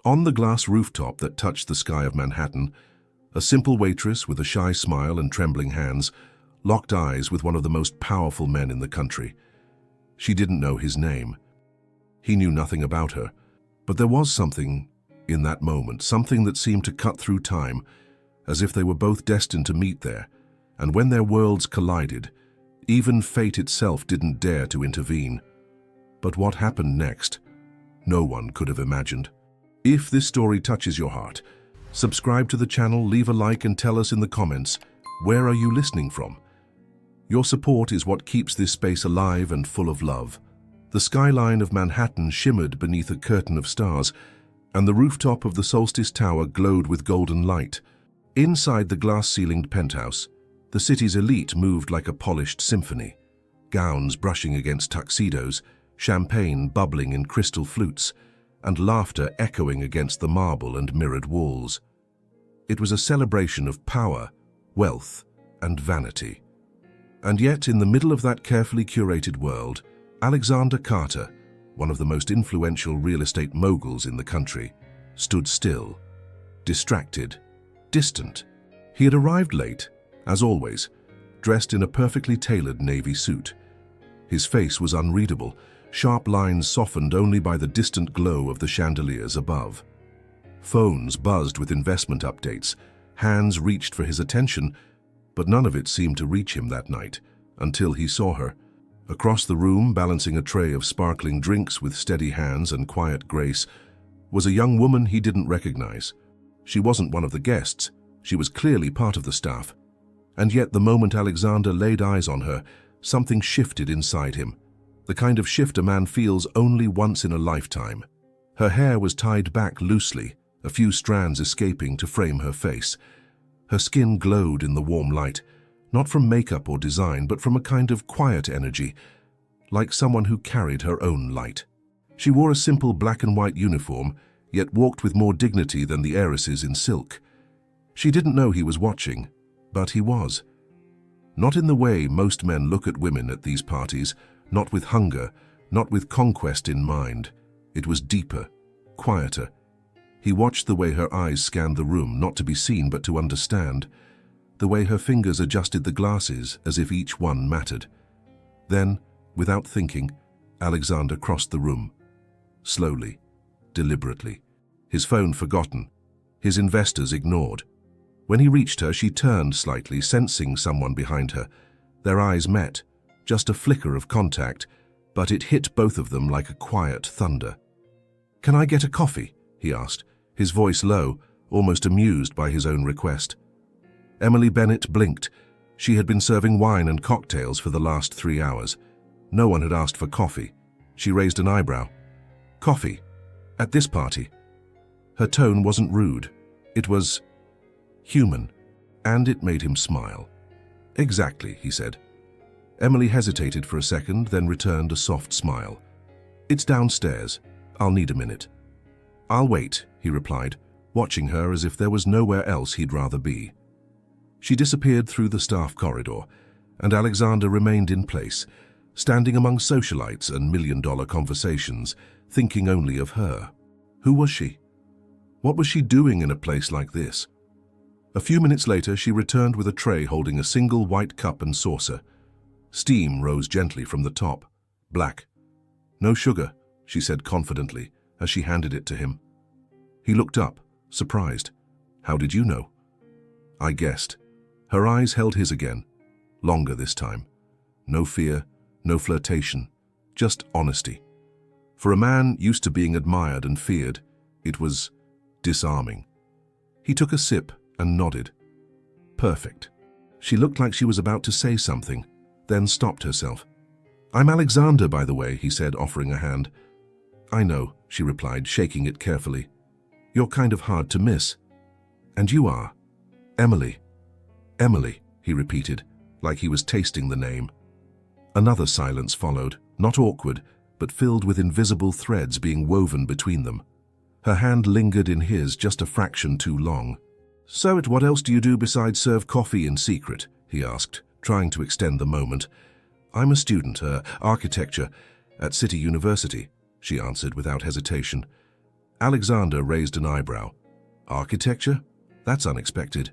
On the glass rooftop that touched the sky of Manhattan, a simple waitress with a shy smile and trembling hands locked eyes with one of the most powerful men in the country. She didn't know his name. He knew nothing about her, but there was something in that moment, something that seemed to cut through time, as if they were both destined to meet there, and when their worlds collided, even fate itself didn't dare to intervene. But what happened next, no one could have imagined. If this story touches your heart, subscribe to the channel, leave a like, and tell us in the comments, where are you listening from? Your support is what keeps this space alive and full of love. The skyline of Manhattan shimmered beneath a curtain of stars, and the rooftop of the Solstice Tower glowed with golden light. Inside the glass-ceilinged penthouse, the city's elite moved like a polished symphony, gowns brushing against tuxedos, champagne bubbling in crystal flutes, and laughter echoing against the marble and mirrored walls. It was a celebration of power, wealth, and vanity. And yet, in the middle of that carefully curated world, Alexander Carter, one of the most influential real estate moguls in the country, stood still, distracted, distant. He had arrived late, as always, dressed in a perfectly tailored navy suit. His face was unreadable, sharp lines softened only by the distant glow of the chandeliers above. Phones buzzed with investment updates, hands reached for his attention, but none of it seemed to reach him that night, until he saw her. Across the room, balancing a tray of sparkling drinks with steady hands and quiet grace, was a young woman he didn't recognize. She wasn't one of the guests, she was clearly part of the staff. And yet the moment Alexander laid eyes on her, something shifted inside him, the kind of shift a man feels only once in a lifetime. Her hair was tied back loosely, a few strands escaping to frame her face. Her skin glowed in the warm light, not from makeup or design, but from a kind of quiet energy, like someone who carried her own light. She wore a simple black and white uniform, yet walked with more dignity than the heiresses in silk. She didn't know he was watching, but he was. Not in the way most men look at women at these parties, not with hunger, not with conquest in mind. It was deeper, quieter. He watched the way her eyes scanned the room, not to be seen but to understand, the way her fingers adjusted the glasses as if each one mattered. Then, without thinking, Alexander crossed the room. Slowly, deliberately. His phone forgotten, his investors ignored. When he reached her, she turned slightly, sensing someone behind her. Their eyes met, just a flicker of contact, but it hit both of them like a quiet thunder. "Can I get a coffee?" he asked, his voice low, almost amused by his own request. Emily Bennett blinked. She had been serving wine and cocktails for the last 3 hours. No one had asked for coffee. She raised an eyebrow. "Coffee? At this party?" Her tone wasn't rude. It was human, and it made him smile. "Exactly," he said. Emily hesitated for a second, then returned a soft smile. "It's downstairs. I'll need a minute." "I'll wait," he replied, watching her as if there was nowhere else he'd rather be. She disappeared through the staff corridor, and Alexander remained in place, standing among socialites and million-dollar conversations, thinking only of her. Who was she? What was she doing in a place like this? A few minutes later, she returned with a tray holding a single white cup and saucer. Steam rose gently from the top. Black. "No sugar," she said confidently as she handed it to him. He looked up, surprised. "How did you know?" "I guessed." Her eyes held his again, longer this time. No fear, no flirtation, just honesty. For a man used to being admired and feared, it was disarming. He took a sip and nodded. Perfect. She looked like she was about to say something, then stopped herself. "I'm Alexander, by the way," he said, offering a hand. "I know," she replied, shaking it carefully. "You're kind of hard to miss." "And you are?" "Emily." "Emily," he repeated, like he was tasting the name. Another silence followed, not awkward, but filled with invisible threads being woven between them. Her hand lingered in his just a fraction too long. "So what else do you do besides serve coffee in secret?" he asked, trying to extend the moment. "I'm a student, architecture, at City University," she answered without hesitation. Alexander raised an eyebrow. Architecture? That's unexpected.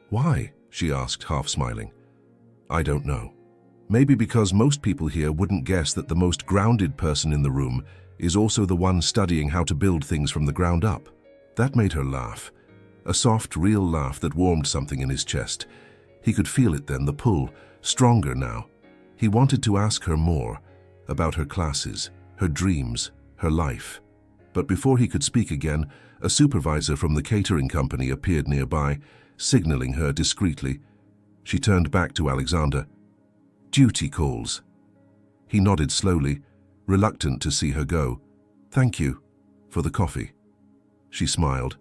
Why? She asked, half smiling. I don't know. Maybe because most people here wouldn't guess that the most grounded person in the room is also the one studying how to build things from the ground up. That made her laugh. A soft, real laugh that warmed something in his chest. He could feel it then, the pull, stronger now. He wanted to ask her more, about her classes, her dreams, her life. But before he could speak again, a supervisor from the catering company appeared nearby, signaling her discreetly. She turned back to Alexander. Duty calls. He nodded slowly, reluctant to see her go. Thank you for the coffee. She smiled.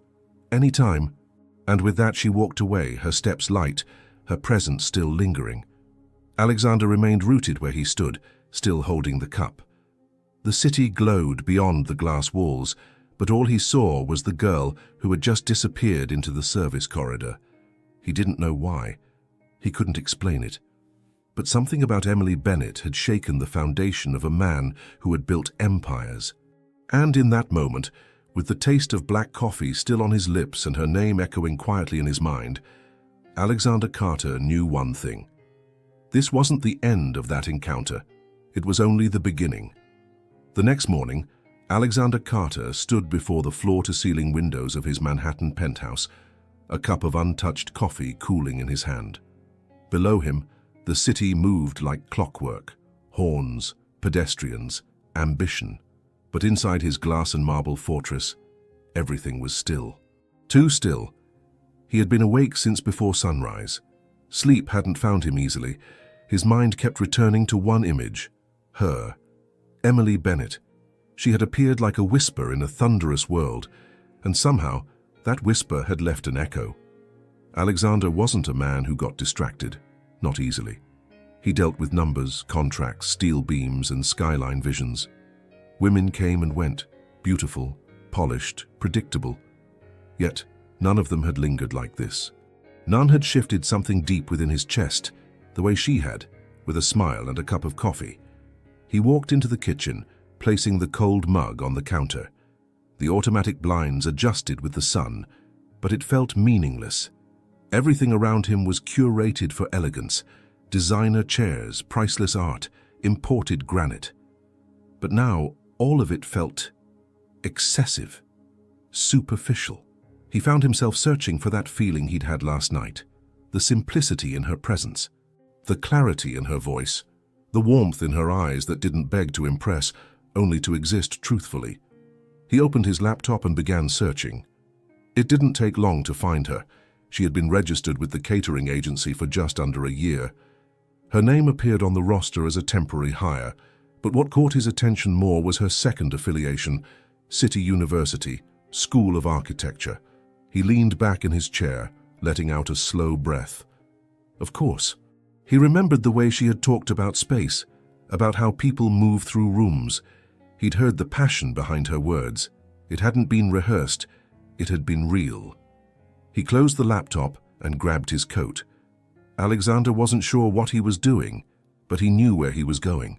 Any time. And with that she walked away, her steps light, her presence still lingering. Alexander remained rooted where he stood, still holding the cup. The city glowed beyond the glass walls, but all he saw was the girl who had just disappeared into the service corridor. He didn't know why. He couldn't explain it. But something about Emily Bennett had shaken the foundation of a man who had built empires. And in that moment, with the taste of black coffee still on his lips and her name echoing quietly in his mind, Alexander Carter knew one thing. This wasn't the end of that encounter. It was only the beginning. The next morning, Alexander Carter stood before the floor-to-ceiling windows of his Manhattan penthouse, a cup of untouched coffee cooling in his hand. Below him, the city moved like clockwork, horns, pedestrians, ambition. But inside his glass and marble fortress, everything was still. Too still. He had been awake since before sunrise. Sleep hadn't found him easily. His mind kept returning to one image, her, Emily Bennett. She had appeared like a whisper in a thunderous world, and somehow that whisper had left an echo. Alexander wasn't a man who got distracted, not easily. He dealt with numbers, contracts, steel beams, and skyline visions. Women came and went, beautiful, polished, predictable. Yet none of them had lingered like this. None had shifted something deep within his chest, the way she had, with a smile and a cup of coffee. He walked into the kitchen, placing the cold mug on the counter. The automatic blinds adjusted with the sun, but it felt meaningless. Everything around him was curated for elegance, designer chairs, priceless art, imported granite. But now, all of it felt excessive, superficial. He found himself searching for that feeling he'd had last night, the simplicity in her presence, the clarity in her voice, the warmth in her eyes that didn't beg to impress, only to exist truthfully. He opened his laptop and began searching. It didn't take long to find her. She had been registered with the catering agency for just under a year. Her name appeared on the roster as a temporary hire, but what caught his attention more was her second affiliation, City University, School of Architecture. He leaned back in his chair, letting out a slow breath. Of course. He remembered the way she had talked about space, about how people move through rooms. He'd heard the passion behind her words. It hadn't been rehearsed, it had been real. He closed the laptop and grabbed his coat. Alexander wasn't sure what he was doing, but he knew where he was going.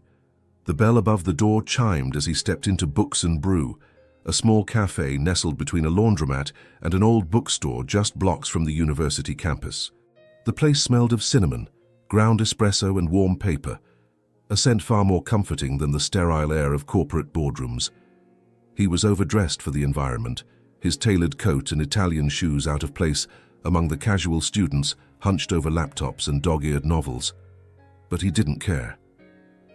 The bell above the door chimed as he stepped into Books and Brew, a small cafe nestled between a laundromat and an old bookstore just blocks from the university campus. The place smelled of cinnamon, ground espresso and warm paper, a scent far more comforting than the sterile air of corporate boardrooms. He was overdressed for the environment, his tailored coat and Italian shoes out of place among the casual students hunched over laptops and dog-eared novels. But he didn't care.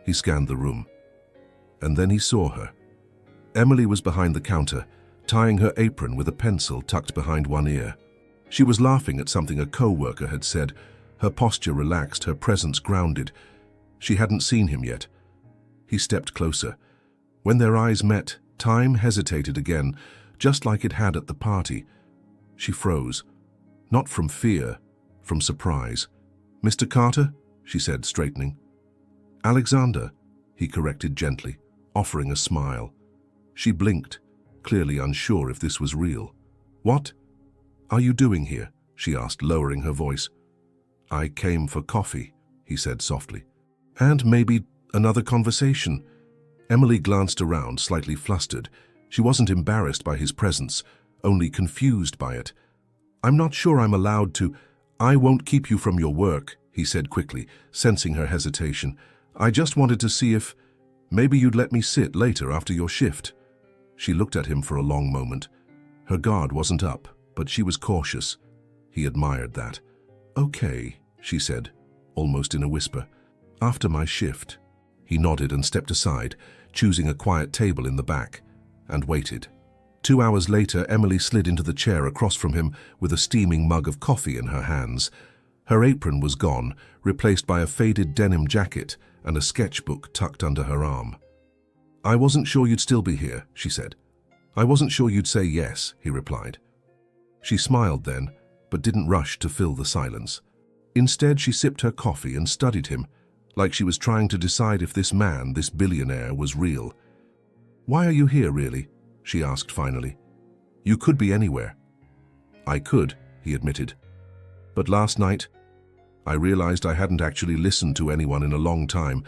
He scanned the room. And then he saw her. Emily was behind the counter, tying her apron with a pencil tucked behind one ear. She was laughing at something a co-worker had said, her posture relaxed, her presence grounded. She hadn't seen him yet. He stepped closer. When their eyes met, time hesitated again, just like it had at the party. She froze. Not from fear, from surprise. "Mr. Carter?" she said, straightening. "Alexander," he corrected gently, offering a smile. She blinked, clearly unsure if this was real. "What are you doing here?" she asked, lowering her voice. "I came for coffee," he said softly. "And maybe another conversation." Emily glanced around, slightly flustered. She wasn't embarrassed by his presence, only confused by it. "I'm not sure I'm allowed to—" "I won't keep you from your work," he said quickly, sensing her hesitation. "I just wanted to see if maybe you'd let me sit later after your shift." She looked at him for a long moment. Her guard wasn't up, but she was cautious. He admired that. "Okay," she said, almost in a whisper. "After my shift." He nodded and stepped aside, choosing a quiet table in the back, and waited. 2 hours later, Emily slid into the chair across from him with a steaming mug of coffee in her hands. Her apron was gone, replaced by a faded denim jacket and a sketchbook tucked under her arm. "I wasn't sure you'd still be here," she said. "I wasn't sure you'd say yes," he replied. She smiled then, but didn't rush to fill the silence. Instead, she sipped her coffee and studied him, like she was trying to decide if this man, this billionaire, was real. "Why are you here, really?" she asked finally. "You could be anywhere." "I could," he admitted. "But last night, I realized I hadn't actually listened to anyone in a long time.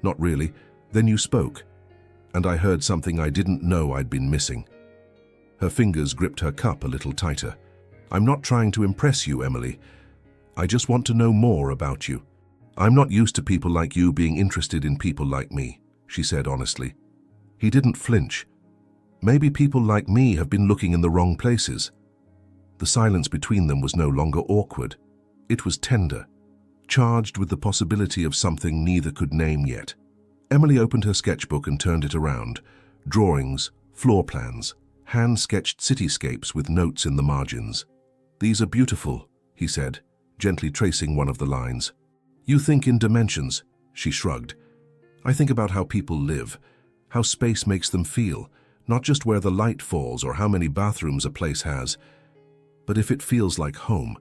Not really. Then you spoke, and I heard something I didn't know I'd been missing." Her fingers gripped her cup a little tighter. "I'm not trying to impress you, Emily. I just want to know more about you. I'm not used to people like you being interested in people like me," she said honestly. He didn't flinch. "Maybe people like me have been looking in the wrong places." The silence between them was no longer awkward. It was tender, charged with the possibility of something neither could name yet. Emily opened her sketchbook and turned it around. Drawings, floor plans, hand-sketched cityscapes with notes in the margins. "These are beautiful," he said, gently tracing one of the lines. "You think in dimensions," she shrugged. "I think about how people live, how space makes them feel, not just where the light falls or how many bathrooms a place has, but if it feels like home."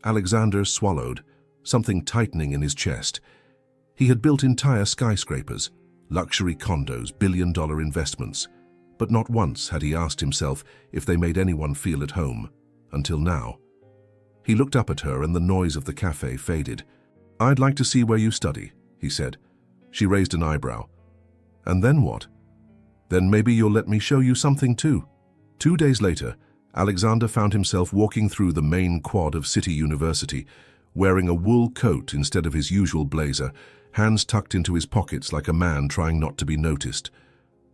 Alexander swallowed, something tightening in his chest. He had built entire skyscrapers, luxury condos, billion-dollar investments, but not once had he asked himself if they made anyone feel at home, until now. He looked up at her and the noise of the cafe faded. "I'd like to see where you study," he said. She raised an eyebrow. "And then what?" "Then maybe you'll let me show you something too." 2 days later, Alexander found himself walking through the main quad of City University, wearing a wool coat instead of his usual blazer, hands tucked into his pockets like a man trying not to be noticed.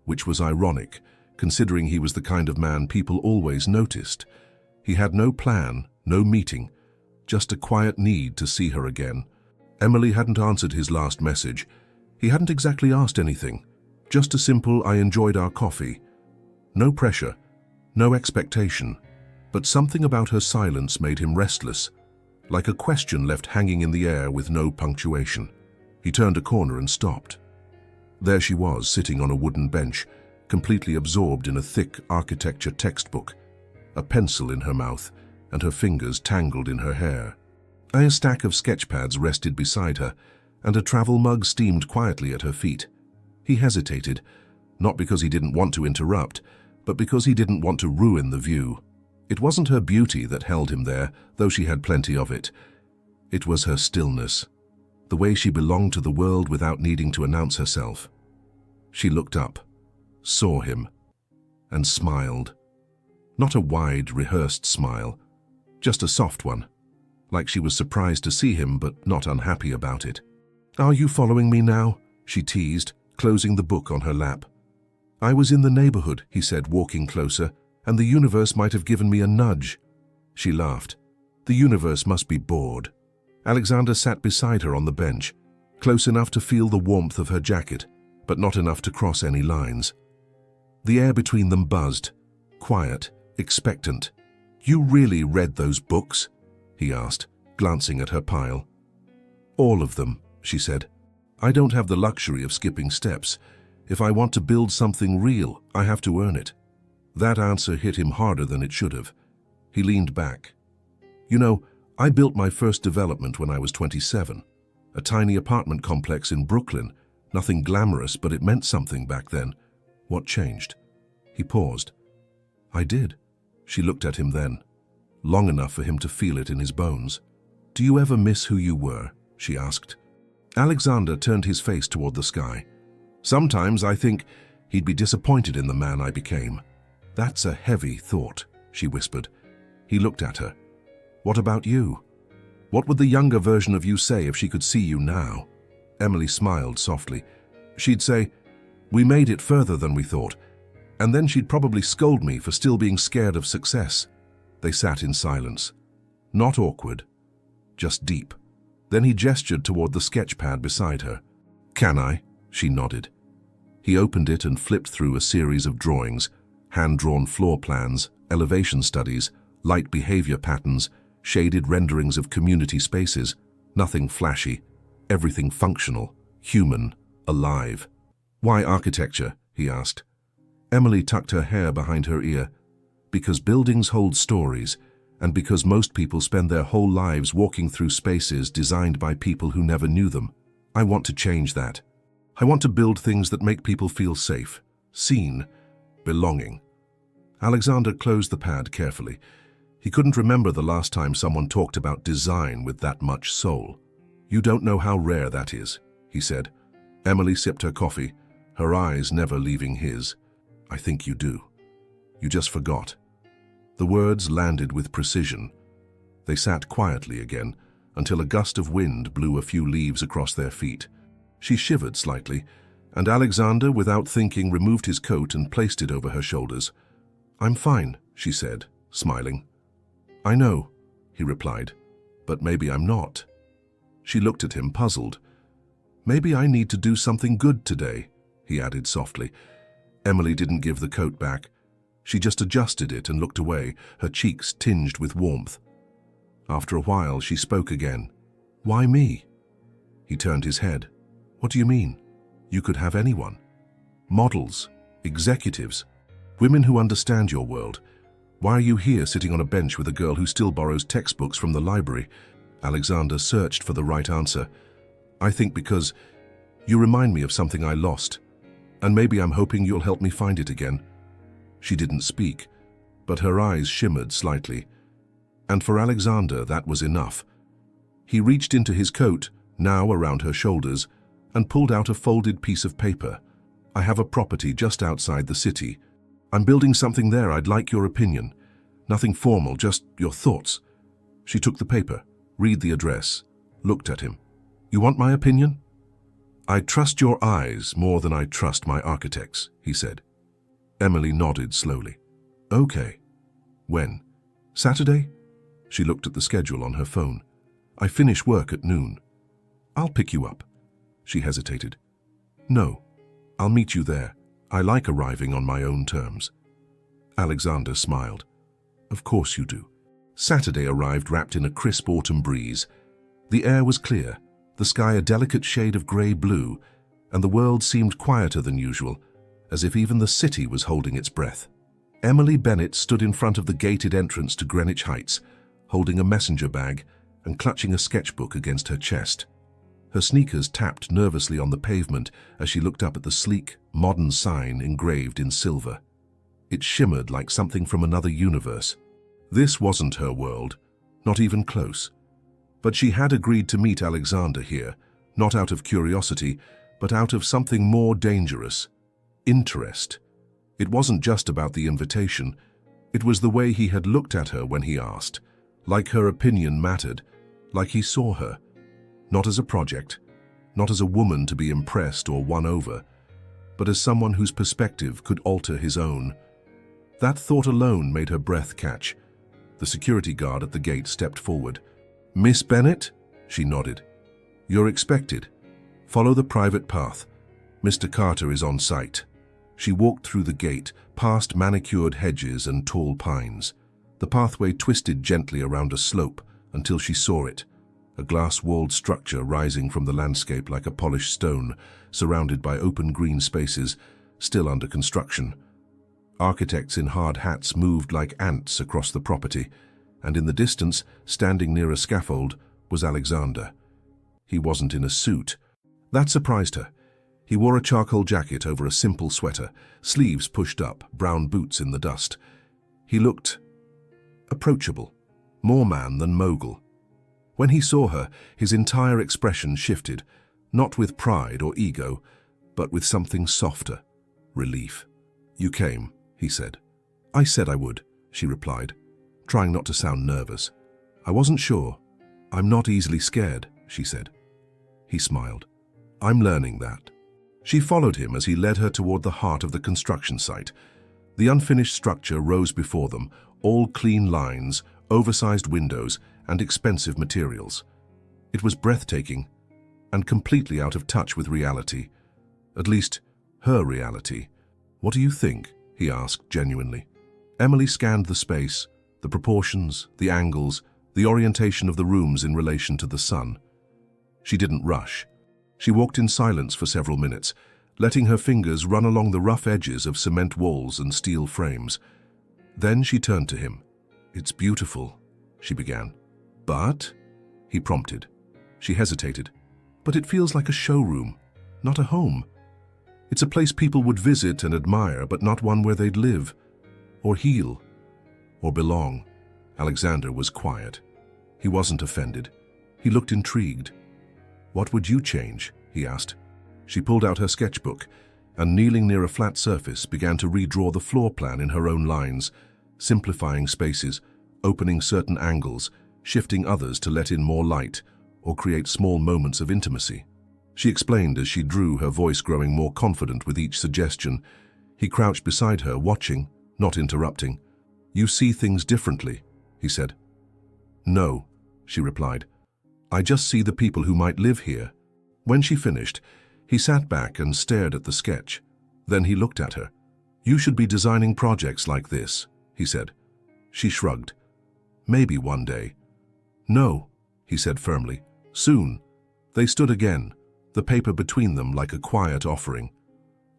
Which was ironic, considering he was the kind of man people always noticed. He had no plan, no meeting, just a quiet need to see her again. Emily hadn't answered his last message. He hadn't exactly asked anything, just a simple "I enjoyed our coffee." No pressure, no expectation, but something about her silence made him restless, like a question left hanging in the air with no punctuation. He turned a corner and stopped. There she was, sitting on a wooden bench, completely absorbed in a thick architecture textbook, a pencil in her mouth, and her fingers tangled in her hair. A stack of sketch pads rested beside her, and a travel mug steamed quietly at her feet. He hesitated, not because he didn't want to interrupt, but because he didn't want to ruin the view. It wasn't her beauty that held him there, though she had plenty of it. It was her stillness, the way she belonged to the world without needing to announce herself. She looked up, saw him, and smiled. Not a wide, rehearsed smile, just a soft one, like she was surprised to see him but not unhappy about it. "Are you following me now?" she teased, closing the book on her lap. "I was in the neighborhood," he said, walking closer, "and the universe might have given me a nudge." She laughed. The universe must be bored. Alexander sat beside her on the bench, close enough to feel the warmth of her jacket, but not enough to cross any lines. The air between them buzzed, quiet, expectant. "You really read those books?" he asked, glancing at her pile. "All of them," she said. "I don't have the luxury of skipping steps. If I want to build something real, I have to earn it." That answer hit him harder than it should have. He leaned back. "You know, I built my first development when I was 27. A tiny apartment complex in Brooklyn. Nothing glamorous, but it meant something back then. What changed?" He paused. "I did." She looked at him then, long enough for him to feel it in his bones. "Do you ever miss who you were?" she asked. Alexander turned his face toward the sky. "Sometimes I think he'd be disappointed in the man I became." "That's a heavy thought," she whispered. He looked at her. "What about you? What would the younger version of you say if she could see you now?" Emily smiled softly. "She'd say, 'We made it further than we thought,' and then she'd probably scold me for still being scared of success." They sat in silence. Not awkward, just deep. Then he gestured toward the sketch pad beside her. "Can I?" She nodded. He opened it and flipped through a series of drawings, hand-drawn floor plans, elevation studies, light behavior patterns, shaded renderings of community spaces. Nothing flashy, everything functional, human, alive. "Why architecture?" he asked. Emily tucked her hair behind her ear. "Because buildings hold stories, and because most people spend their whole lives walking through spaces designed by people who never knew them. I want to change that. I want to build things that make people feel safe, seen, belonging." Alexander closed the pad carefully. He couldn't remember the last time someone talked about design with that much soul. "You don't know how rare that is," he said. Emily sipped her coffee, her eyes never leaving his. "I think you do. You just forgot." The words landed with precision. They sat quietly again until a gust of wind blew a few leaves across their feet. She shivered slightly, and Alexander, without thinking, removed his coat and placed it over her shoulders. "I'm fine," she said, smiling. "I know," he replied, "but maybe I'm not." She looked at him, puzzled. "Maybe I need to do something good today," he added softly. Emily didn't give the coat back. She just adjusted it and looked away, her cheeks tinged with warmth. After a while, she spoke again. "Why me?" He turned his head. "What do you mean? You could have anyone. Models, executives, women who understand your world. Why are you here sitting on a bench with a girl who still borrows textbooks from the library?" Alexander searched for the right answer. "I think because you remind me of something I lost, and maybe I'm hoping you'll help me find it again." She didn't speak, but her eyes shimmered slightly. And for Alexander, that was enough. He reached into his coat, now around her shoulders, and pulled out a folded piece of paper. "I have a property just outside the city. I'm building something there. I'd like your opinion. Nothing formal, just your thoughts." She took the paper, read the address, looked at him. "You want my opinion?" "I trust your eyes more than I trust my architects," he said. Emily nodded slowly. "Okay. When? Saturday?" She looked at the schedule on her phone. "I finish work at noon." "I'll pick you up." She hesitated. "No, I'll meet you there. I like arriving on my own terms." Alexander smiled. "Of course you do." Saturday arrived wrapped in a crisp autumn breeze. The air was clear, the sky a delicate shade of grey-blue, and the world seemed quieter than usual, as if even the city was holding its breath. Emily Bennett stood in front of the gated entrance to Greenwich Heights, holding a messenger bag and clutching a sketchbook against her chest. Her sneakers tapped nervously on the pavement as she looked up at the sleek, modern sign engraved in silver. It shimmered like something from another universe. This wasn't her world, not even close. But she had agreed to meet Alexander here, not out of curiosity, but out of something more dangerous. Interest. It wasn't just about the invitation. It was the way he had looked at her when he asked, like her opinion mattered, like he saw her. Not as a project, not as a woman to be impressed or won over, but as someone whose perspective could alter his own. That thought alone made her breath catch. The security guard at the gate stepped forward. "Miss Bennett?" She nodded. "You're expected. Follow the private path. Mr. Carter is on site." She walked through the gate, past manicured hedges and tall pines. The pathway twisted gently around a slope until she saw it. A glass-walled structure rising from the landscape like a polished stone, surrounded by open green spaces, still under construction. Architects in hard hats moved like ants across the property, and in the distance, standing near a scaffold, was Alexander. He wasn't in a suit. That surprised her. He wore a charcoal jacket over a simple sweater, sleeves pushed up, brown boots in the dust. He looked approachable, more man than mogul. When he saw her, his entire expression shifted, not with pride or ego, but with something softer, relief. "You came," he said. I said I would, she replied, trying not to sound nervous. I wasn't sure. I'm not easily scared, she said. He smiled. I'm learning that. She followed him as he led her toward the heart of the construction site. The unfinished structure rose before them, all clean lines, oversized windows, and expensive materials. It was breathtaking and completely out of touch with reality. At least, her reality. What do you think? He asked genuinely. Emily scanned the space, the proportions, the angles, the orientation of the rooms in relation to the sun. She didn't rush. She walked in silence for several minutes, letting her fingers run along the rough edges of cement walls and steel frames. Then she turned to him. It's beautiful, she began. But, he prompted. She hesitated. But it feels like a showroom, not a home. It's a place people would visit and admire, but not one where they'd live, or heal, or belong. Alexander was quiet. He wasn't offended. He looked intrigued. What would you change? He asked. She pulled out her sketchbook and, kneeling near a flat surface, began to redraw the floor plan in her own lines, simplifying spaces, opening certain angles, shifting others to let in more light or create small moments of intimacy. She explained as she drew, her voice growing more confident with each suggestion. He crouched beside her, watching, not interrupting. You see things differently, he said. No, she replied. I just see the people who might live here. When she finished, he sat back and stared at the sketch. Then he looked at her. You should be designing projects like this, he said. She shrugged. Maybe one day. No, he said firmly. Soon. They stood again, the paper between them like a quiet offering.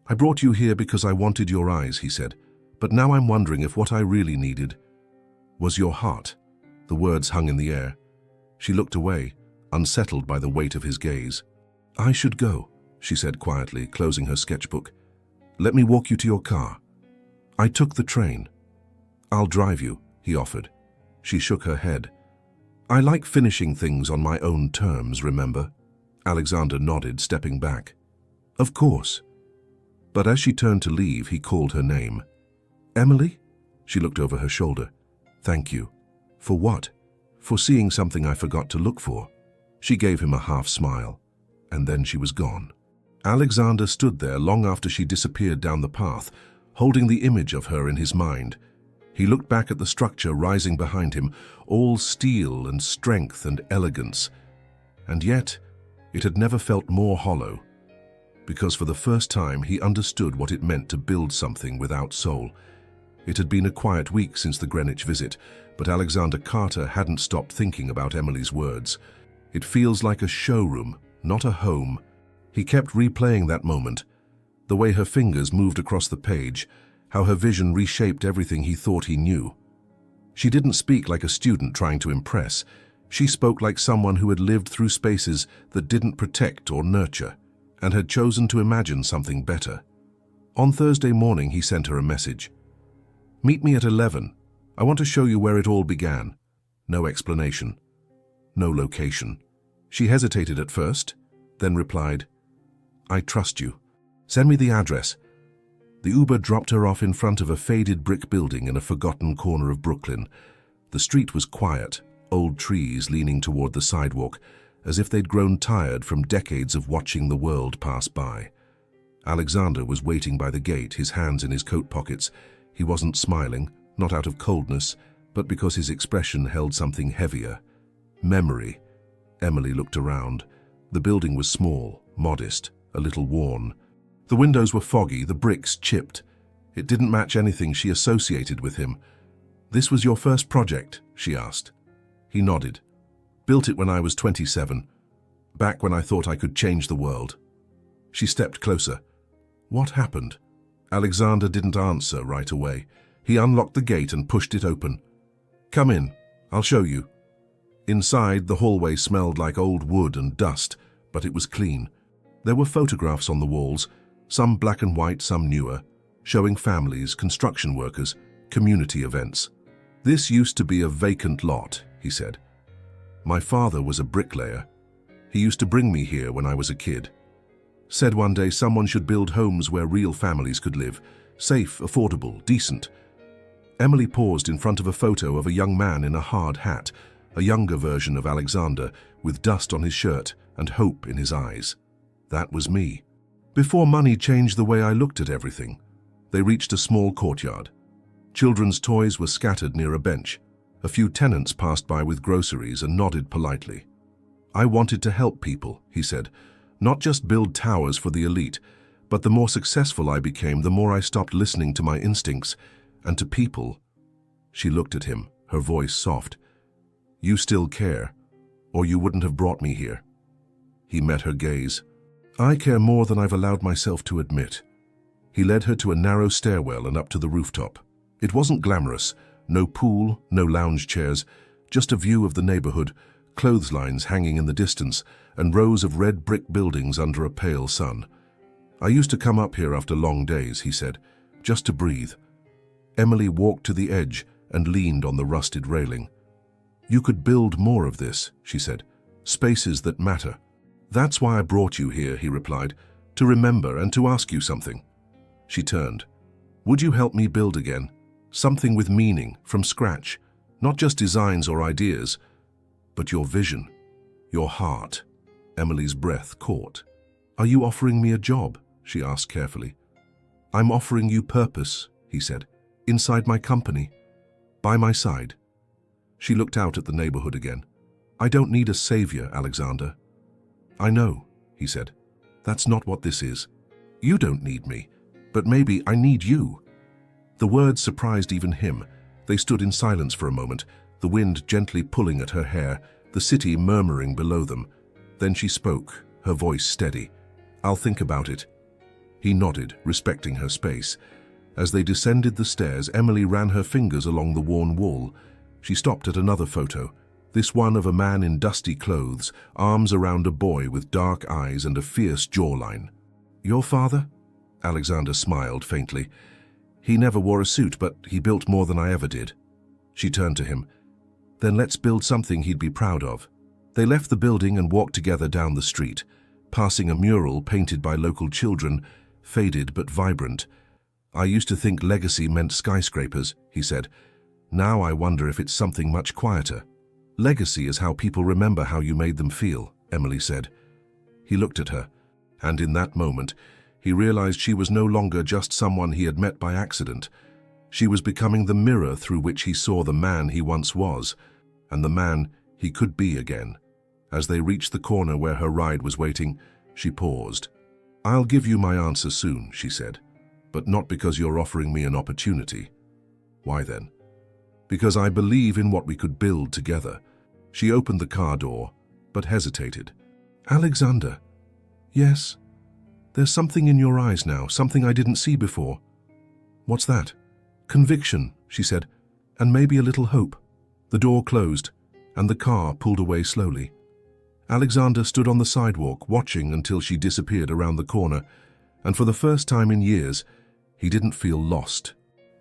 I brought you here because I wanted your eyes, he said, but now I'm wondering if what I really needed was your heart. The words hung in the air. She looked away, unsettled by the weight of his gaze. I should go, she said quietly, closing her sketchbook. Let me walk you to your car. I took the train. I'll drive you, he offered. She shook her head. I like finishing things on my own terms, remember? Alexander nodded, stepping back. Of course. But as she turned to leave, he called her name. Emily? She looked over her shoulder. Thank you. For what? For seeing something I forgot to look for. She gave him a half smile, and then she was gone. Alexander stood there long after she disappeared down the path, holding the image of her in his mind. He looked back at the structure rising behind him, all steel and strength and elegance. And yet, it had never felt more hollow, because for the first time he understood what it meant to build something without soul. It had been a quiet week since the Greenwich visit, but Alexander Carter hadn't stopped thinking about Emily's words. It feels like a showroom, not a home. He kept replaying that moment, the way her fingers moved across the page, how her vision reshaped everything he thought he knew. She didn't speak like a student trying to impress. She spoke like someone who had lived through spaces that didn't protect or nurture, and had chosen to imagine something better. On Thursday morning, he sent her a message. Meet me at 11. I want to show you where it all began. No explanation. No location. She hesitated at first, then replied, I trust you. Send me the address. The Uber dropped her off in front of a faded brick building in a forgotten corner of Brooklyn. The street was quiet, old trees leaning toward the sidewalk, as if they'd grown tired from decades of watching the world pass by. Alexander was waiting by the gate, his hands in his coat pockets. He wasn't smiling, not out of coldness, but because his expression held something heavier. Memory. Emily looked around. The building was small, modest, a little worn. The windows were foggy, the bricks chipped. It didn't match anything she associated with him. This was your first project? She asked. He nodded. Built it when I was 27, back when I thought I could change the world. She stepped closer. What happened? Alexander didn't answer right away. He unlocked the gate and pushed it open. Come in, I'll show you. Inside, the hallway smelled like old wood and dust, but it was clean. There were photographs on the walls, some black and white, some newer, showing families, construction workers, community events. This used to be a vacant lot, he said. My father was a bricklayer. He used to bring me here when I was a kid. Said one day someone should build homes where real families could live, safe, affordable, decent. Emily paused in front of a photo of a young man in a hard hat, a younger version of Alexander, with dust on his shirt and hope in his eyes. That was me. Before money changed the way I looked at everything. They reached a small courtyard. Children's toys were scattered near a bench. A few tenants passed by with groceries and nodded politely. I wanted to help people, he said, not just build towers for the elite, but the more successful I became, the more I stopped listening to my instincts and to people. She looked at him, her voice soft. You still care, or you wouldn't have brought me here. He met her gaze. I care more than I've allowed myself to admit. He led her to a narrow stairwell and up to the rooftop. It wasn't glamorous, no pool, no lounge chairs, just a view of the neighborhood, clotheslines hanging in the distance, and rows of red brick buildings under a pale sun. I used to come up here after long days, he said, just to breathe. Emily walked to the edge and leaned on the rusted railing. You could build more of this, she said, spaces that matter. That's why I brought you here, he replied, to remember and to ask you something. She turned. Would you help me build again? Something with meaning, from scratch, not just designs or ideas, but your vision, your heart. Emily's breath caught. Are you offering me a job? She asked carefully. I'm offering you purpose, he said, inside my company, by my side. She looked out at the neighborhood again. I don't need a savior, Alexander. I know, he said. That's not what this is. You don't need me, but maybe I need you. The words surprised even him. They stood in silence for a moment, the wind gently pulling at her hair, the city murmuring below them. Then she spoke, her voice steady. I'll think about it. He nodded, respecting her space. As they descended the stairs, Emily ran her fingers along the worn wall. She stopped at another photo, this one of a man in dusty clothes, arms around a boy with dark eyes and a fierce jawline. Your father? Alexander smiled faintly. He never wore a suit, but he built more than I ever did. She turned to him. Then let's build something he'd be proud of. They left the building and walked together down the street, passing a mural painted by local children, faded but vibrant. I used to think legacy meant skyscrapers, he said. Now I wonder if it's something much quieter. Legacy is how people remember how you made them feel, Emily said. He looked at her, and in that moment, he realized she was no longer just someone he had met by accident. She was becoming the mirror through which he saw the man he once was, and the man he could be again. As they reached the corner where her ride was waiting, she paused. I'll give you my answer soon, she said, but not because you're offering me an opportunity. Why then? Because I believe in what we could build together. She opened the car door, but hesitated. Alexander. Yes. There's something in your eyes now, something I didn't see before. What's that? Conviction, she said, and maybe a little hope. The door closed, and the car pulled away slowly. Alexander stood on the sidewalk, watching until she disappeared around the corner, and for the first time in years, he didn't feel lost.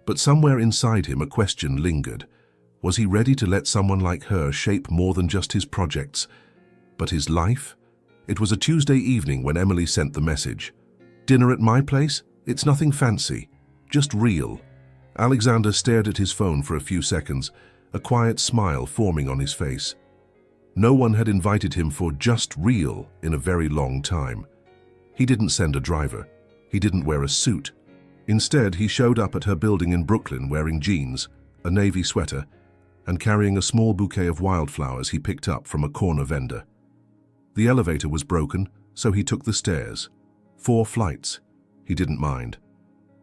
But somewhere inside him a question lingered. Was he ready to let someone like her shape more than just his projects, but his life? It was a Tuesday evening when Emily sent the message. Dinner at my place? It's nothing fancy, just real. Alexander stared at his phone for a few seconds, a quiet smile forming on his face. No one had invited him for just real in a very long time. He didn't send a driver. He didn't wear a suit. Instead, he showed up at her building in Brooklyn wearing jeans, a navy sweater, and carrying a small bouquet of wildflowers he picked up from a corner vendor. The elevator was broken, so he took the stairs. 4 flights. He didn't mind.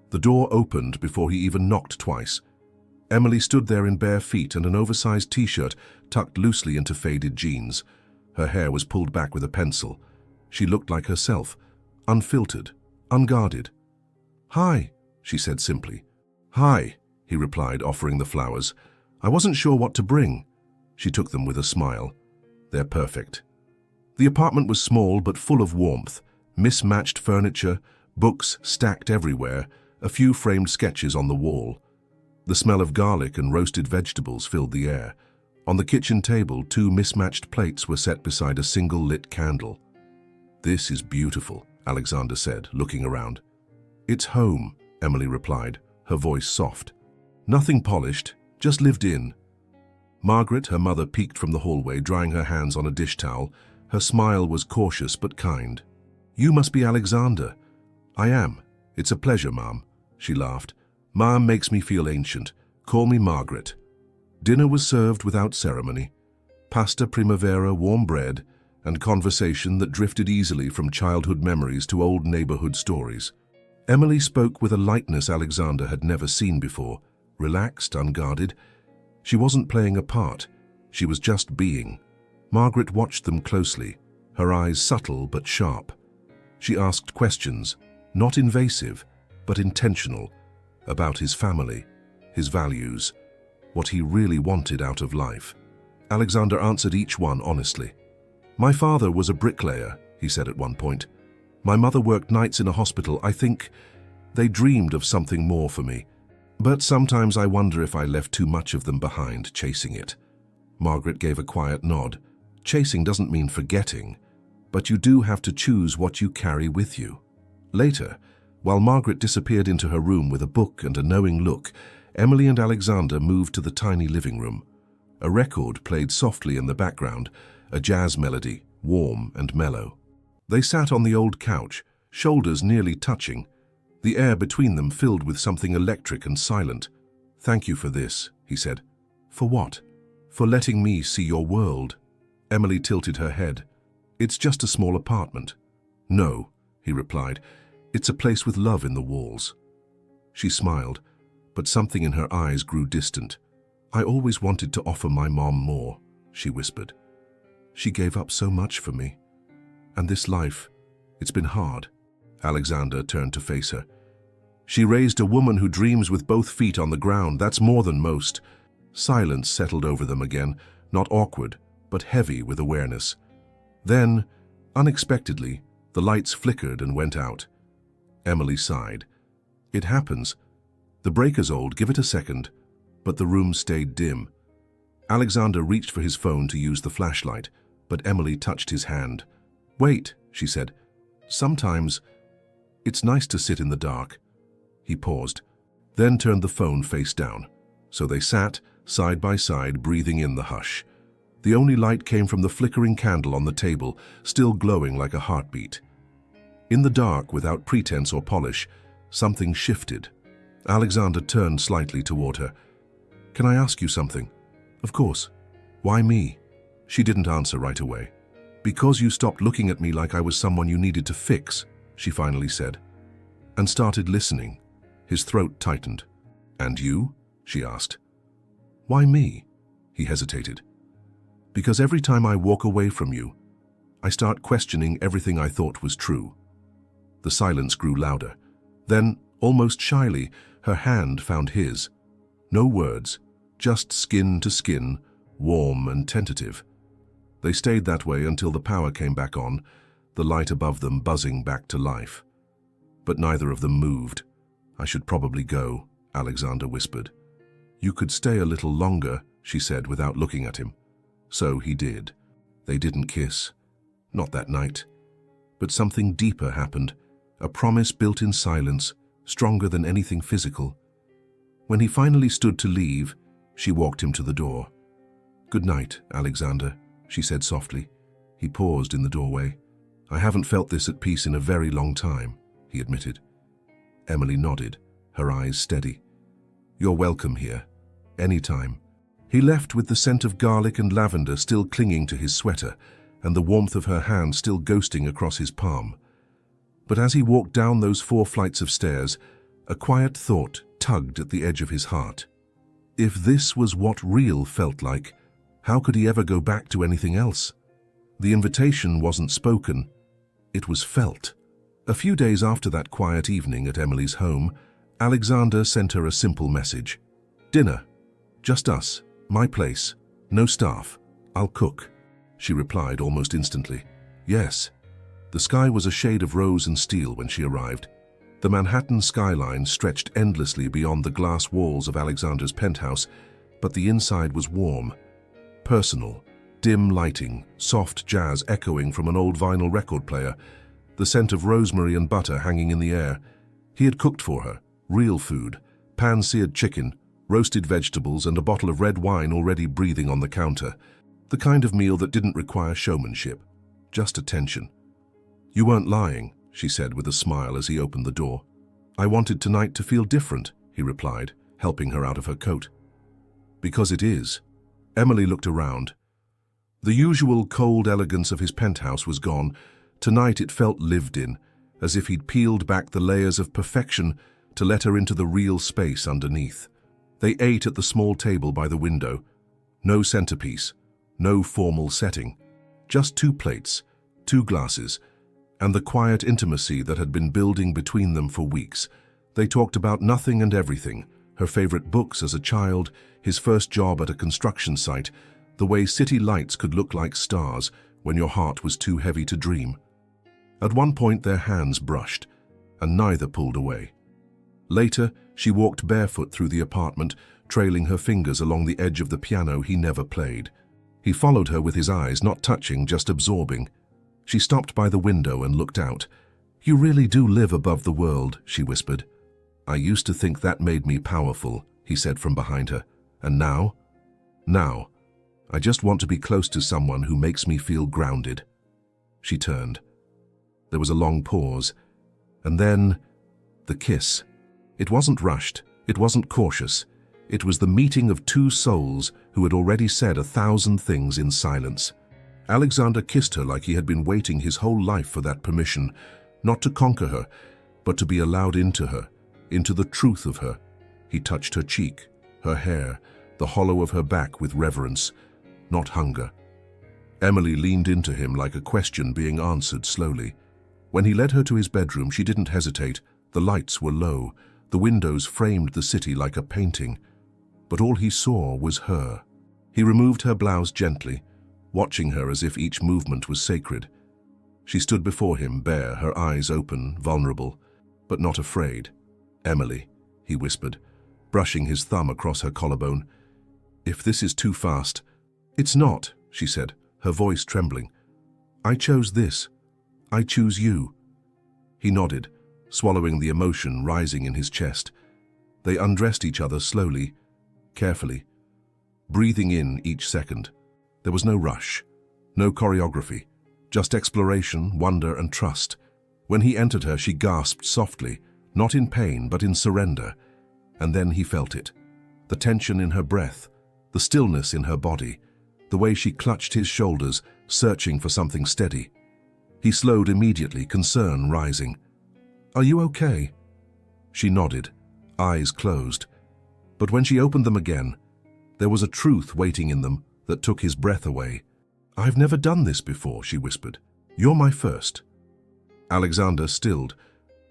The door opened before he even knocked twice. Emily stood there in bare feet and an oversized t-shirt tucked loosely into faded jeans. Her hair was pulled back with a pencil. She looked like herself, unfiltered, unguarded. Hi, she said simply. Hi, he replied, offering the flowers. I wasn't sure what to bring. She took them with a smile. They're perfect. The apartment was small but full of warmth, mismatched furniture, books stacked everywhere, a few framed sketches on the wall. The smell of garlic and roasted vegetables filled the air. On the kitchen table, 2 mismatched plates were set beside a single lit candle. This is beautiful, Alexander said, looking around. It's home, Emily replied, her voice soft. Nothing polished, just lived in. Margaret, her mother, peeked from the hallway, drying her hands on a dish towel. Her smile was cautious but kind. "You must be Alexander." "I am. It's a pleasure, Mom," she laughed. "Mom makes me feel ancient. Call me Margaret." Dinner was served without ceremony. Pasta primavera, warm bread, and conversation that drifted easily from childhood memories to old neighborhood stories. Emily spoke with a lightness Alexander had never seen before, relaxed, unguarded. She wasn't playing a part, she was just being. Margaret watched them closely, her eyes subtle but sharp. She asked questions, not invasive, but intentional, about his family, his values, what he really wanted out of life. Alexander answered each one honestly. "My father was a bricklayer," he said at one point. "My mother worked nights in a hospital. I think they dreamed of something more for me. But sometimes I wonder if I left too much of them behind, chasing it." Margaret gave a quiet nod. Chasing doesn't mean forgetting, but you do have to choose what you carry with you. Later, while Margaret disappeared into her room with a book and a knowing look, Emily and Alexander moved to the tiny living room. A record played softly in the background, a jazz melody, warm and mellow. They sat on the old couch, shoulders nearly touching, the air between them filled with something electric and silent. "Thank you for this," he said. "For what?" "For letting me see your world." Emily tilted her head. "It's just a small apartment." "No," he replied. "It's a place with love in the walls." She smiled, but something in her eyes grew distant. "I always wanted to offer my mom more," she whispered. "She gave up so much for me. And this life, it's been hard." Alexander turned to face her. "She raised a woman who dreams with both feet on the ground. That's more than most." Silence settled over them again, not awkward, but heavy with awareness. Then, unexpectedly, the lights flickered and went out. Emily sighed. "It happens. The breaker's old, give it a second." But the room stayed dim. Alexander reached for his phone to use the flashlight, but Emily touched his hand. "Wait," she said. "Sometimes it's nice to sit in the dark." He paused, then turned the phone face down. So they sat, side by side, breathing in the hush. The only light came from the flickering candle on the table, still glowing like a heartbeat. In the dark, without pretense or polish, something shifted. Alexander turned slightly toward her. "Can I ask you something?" "Of course." "Why me?" She didn't answer right away. "Because you stopped looking at me like I was someone you needed to fix," she finally said, and started listening. His throat tightened. "And you?" she asked. "Why me?" He hesitated. "Because every time I walk away from you, I start questioning everything I thought was true." The silence grew louder. Then, almost shyly, her hand found his. No words, just skin to skin, warm and tentative. They stayed that way until the power came back on, the light above them buzzing back to life. But neither of them moved. "I should probably go," Alexander whispered. "You could stay a little longer," she said without looking at him. So he did. They didn't kiss. Not that night. But something deeper happened, a promise built in silence, stronger than anything physical. When he finally stood to leave, she walked him to the door. "Good night, Alexander," she said softly. He paused in the doorway. "I haven't felt this at peace in a very long time," he admitted. Emily nodded, her eyes steady. "You're welcome here. Anytime." He left with the scent of garlic and lavender still clinging to his sweater, and the warmth of her hand still ghosting across his palm. But as he walked down those 4 flights of stairs, a quiet thought tugged at the edge of his heart. If this was what real felt like, how could he ever go back to anything else? The invitation wasn't spoken, it was felt. A few days after that quiet evening at Emily's home, Alexander sent her a simple message. "Dinner. Just us. My place. No staff. I'll cook." She replied almost instantly. "Yes." The sky was a shade of rose and steel when she arrived. The Manhattan skyline stretched endlessly beyond the glass walls of Alexander's penthouse, but the inside was warm, personal, dim lighting, soft jazz echoing from an old vinyl record player, the scent of rosemary and butter hanging in the air. He had cooked for her, real food, pan-seared chicken, roasted vegetables and a bottle of red wine already breathing on the counter. The kind of meal that didn't require showmanship, just attention. "You weren't lying," she said with a smile as he opened the door. "I wanted tonight to feel different," he replied, helping her out of her coat. "Because it is." Emily looked around. The usual cold elegance of his penthouse was gone. Tonight it felt lived in, as if he'd peeled back the layers of perfection to let her into the real space underneath. They ate at the small table by the window. No centerpiece, no formal setting. Just 2 plates, 2 glasses, and the quiet intimacy that had been building between them for weeks. They talked about nothing and everything, her favorite books as a child, his first job at a construction site, the way city lights could look like stars when your heart was too heavy to dream. At one point their hands brushed, and neither pulled away. Later, she walked barefoot through the apartment, trailing her fingers along the edge of the piano he never played. He followed her with his eyes, not touching, just absorbing. She stopped by the window and looked out. "You really do live above the world," she whispered. "I used to think that made me powerful," he said from behind her. "And now? Now, I just want to be close to someone who makes me feel grounded." She turned. There was a long pause, and then the kiss. It wasn't rushed, it wasn't cautious. It was the meeting of 2 souls who had already said 1,000 things in silence. Alexander kissed her like he had been waiting his whole life for that permission, not to conquer her, but to be allowed into her, into the truth of her. He touched her cheek, her hair, the hollow of her back with reverence, not hunger. Emily leaned into him like a question being answered slowly. When he led her to his bedroom, she didn't hesitate. The lights were low. The windows framed the city like a painting. But all he saw was her. He removed her blouse gently, watching her as if each movement was sacred. She stood before him, bare, her eyes open, vulnerable, but not afraid. "Emily," he whispered, brushing his thumb across her collarbone. "If this is too fast—" "It's not," she said, her voice trembling. "I chose this. I choose you." He nodded, swallowing the emotion rising in his chest. They undressed each other slowly, carefully, breathing in each second. There was no rush, no choreography, just exploration, wonder, and trust. When he entered her, she gasped softly, not in pain, but in surrender. And then he felt it. The tension in her breath, the stillness in her body, the way she clutched his shoulders, searching for something steady. He slowed immediately, concern rising. "Are you okay?" She nodded, eyes closed. But when she opened them again, there was a truth waiting in them that took his breath away. "I've never done this before," she whispered. "You're my first." Alexander stilled.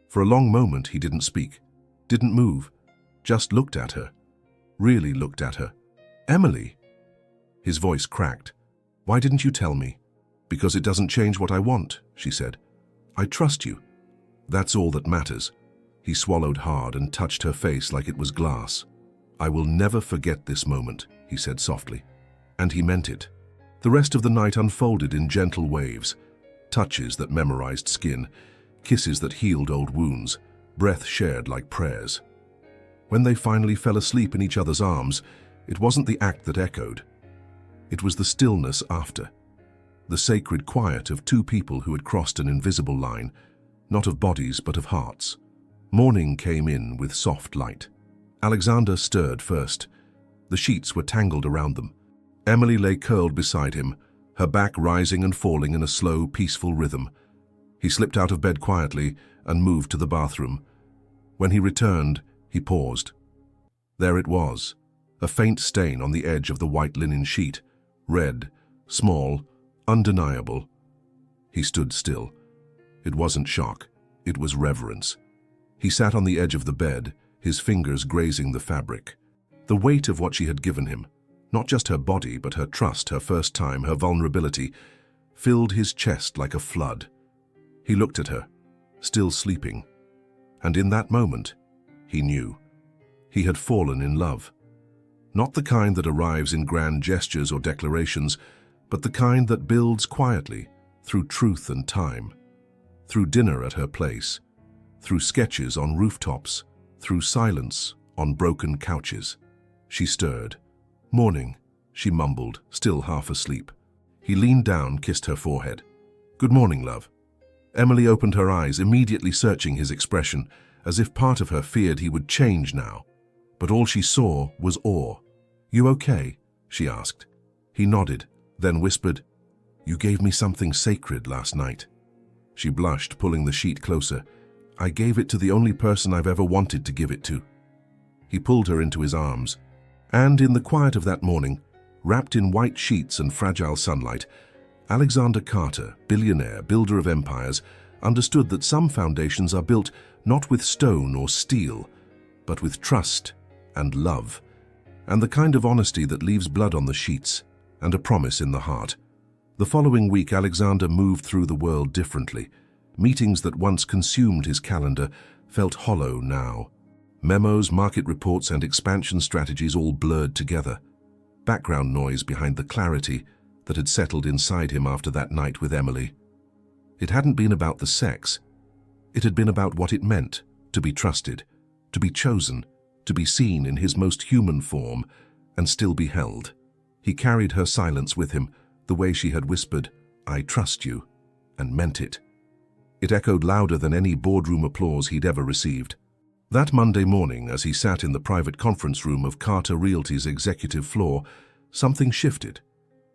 For a long moment he didn't speak, didn't move, just looked at her. Really looked at her. "Emily!" His voice cracked. "Why didn't you tell me?" "Because it doesn't change what I want," she said. "I trust you. That's all that matters." He swallowed hard and touched her face like it was glass. "I will never forget this moment," he said softly. And he meant it. The rest of the night unfolded in gentle waves, touches that memorized skin, kisses that healed old wounds, breath shared like prayers. When they finally fell asleep in each other's arms, it wasn't the act that echoed. It was the stillness after. The sacred quiet of 2 people who had crossed an invisible line, not of bodies but of hearts. Morning came in with soft light. Alexander stirred first. The sheets were tangled around them. Emily lay curled beside him, her back rising and falling in a slow, peaceful rhythm. He slipped out of bed quietly and moved to the bathroom. When he returned, he paused. There it was, a faint stain on the edge of the white linen sheet, red, small, undeniable. He stood still. It wasn't shock, it was reverence. He sat on the edge of the bed, his fingers grazing the fabric. The weight of what she had given him, not just her body, but her trust, her first time, her vulnerability, filled his chest like a flood. He looked at her, still sleeping, and in that moment, he knew. He had fallen in love. Not the kind that arrives in grand gestures or declarations, but the kind that builds quietly, through truth and time, through dinner at her place, through sketches on rooftops, through silence on broken couches. She stirred. "Morning," she mumbled, still half asleep. He leaned down, kissed her forehead. "Good morning, love." Emily opened her eyes, immediately searching his expression, as if part of her feared he would change now. But all she saw was awe. "You okay?" she asked. He nodded, then whispered, "You gave me something sacred last night." She blushed, pulling the sheet closer. "I gave it to the only person I've ever wanted to give it to." He pulled her into his arms, and in the quiet of that morning, wrapped in white sheets and fragile sunlight, Alexander Carter, billionaire, builder of empires, understood that some foundations are built not with stone or steel, but with trust and love, and the kind of honesty that leaves blood on the sheets and a promise in the heart. The following week, Alexander moved through the world differently. Meetings that once consumed his calendar felt hollow now. Memos, market reports, and expansion strategies all blurred together. Background noise behind the clarity that had settled inside him after that night with Emily. It hadn't been about the sex. It had been about what it meant to be trusted, to be chosen, to be seen in his most human form, and still be held. He carried her silence with him, the way she had whispered, "I trust you," and meant it. It echoed louder than any boardroom applause he'd ever received. That Monday morning, as he sat in the private conference room of Carter Realty's executive floor, something shifted.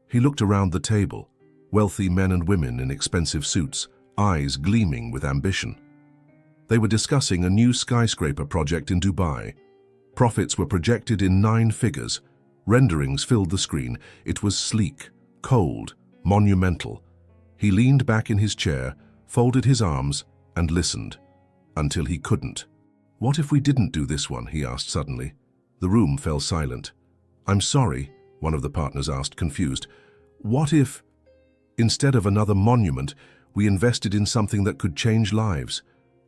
He looked around the table, wealthy men and women in expensive suits, eyes gleaming with ambition. They were discussing a new skyscraper project in Dubai. Profits were projected in 9 figures. Renderings filled the screen. It was sleek, cold, monumental. He leaned back in his chair, folded his arms, and listened, until he couldn't. "What if we didn't do this one?" he asked suddenly. The room fell silent. "I'm sorry," one of the partners asked, confused. "What if, instead of another monument, we invested in something that could change lives?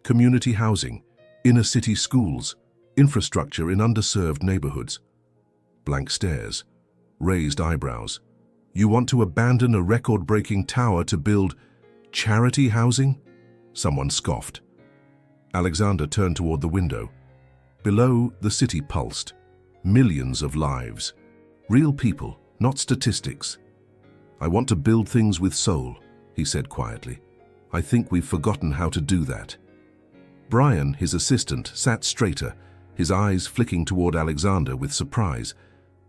Community housing, inner city schools, infrastructure in underserved neighborhoods." Blank stares, raised eyebrows. "You want to abandon a record-breaking tower to build charity housing?" Someone scoffed. Alexander turned toward the window. Below, the city pulsed. Millions of lives. Real people, not statistics. "I want to build things with soul," he said quietly. "I think we've forgotten how to do that." Brian, his assistant, sat straighter, his eyes flicking toward Alexander with surprise,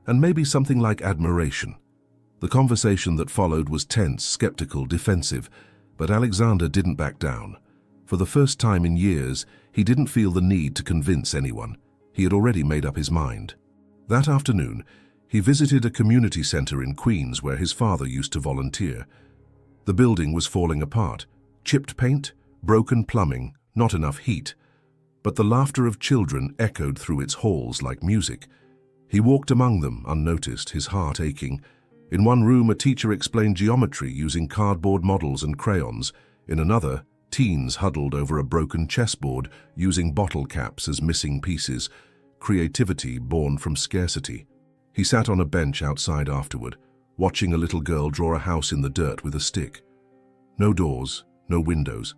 and maybe something like admiration. The conversation that followed was tense, skeptical, defensive, but Alexander didn't back down. For the first time in years, he didn't feel the need to convince anyone. He had already made up his mind. That afternoon, he visited a community center in Queens where his father used to volunteer. The building was falling apart. Chipped paint, broken plumbing, not enough heat. But the laughter of children echoed through its halls like music. He walked among them, unnoticed, his heart aching. In one room, a teacher explained geometry using cardboard models and crayons. In another, teens huddled over a broken chessboard using bottle caps as missing pieces. Creativity born from scarcity. He sat on a bench outside afterward, watching a little girl draw a house in the dirt with a stick. No doors, no windows.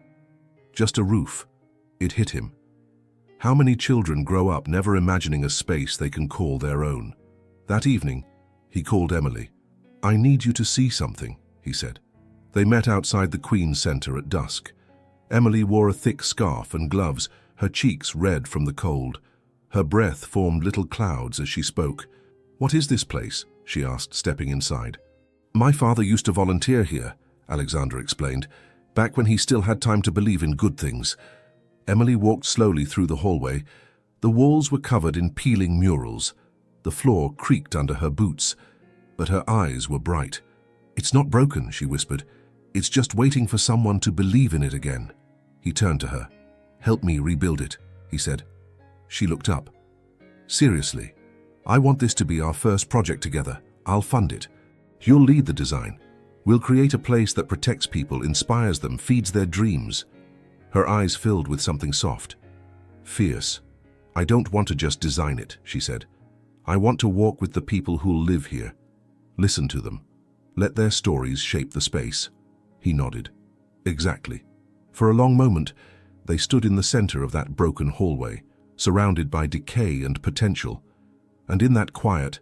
Just a roof. It hit him. How many children grow up never imagining a space they can call their own? That evening, he called Emily. "I need you to see something," he said. They met outside the Queen's Center at dusk. Emily wore a thick scarf and gloves, her cheeks red from the cold. Her breath formed little clouds as she spoke. "What is this place?" she asked, stepping inside. "My father used to volunteer here," Alexander explained, "back when he still had time to believe in good things." Emily walked slowly through the hallway. The walls were covered in peeling murals. The floor creaked under her boots, but her eyes were bright. "It's not broken," she whispered. "It's just waiting for someone to believe in it again." He turned to her. "Help me rebuild it," he said. She looked up. "Seriously, I want this to be our first project together. I'll fund it. You'll lead the design. We'll create a place that protects people, inspires them, feeds their dreams." Her eyes filled with something soft. "Fierce. I don't want to just design it," she said. "I want to walk with the people who'll live here. Listen to them. Let their stories shape the space." He nodded. "Exactly." For a long moment, they stood in the center of that broken hallway, surrounded by decay and potential. And in that quiet,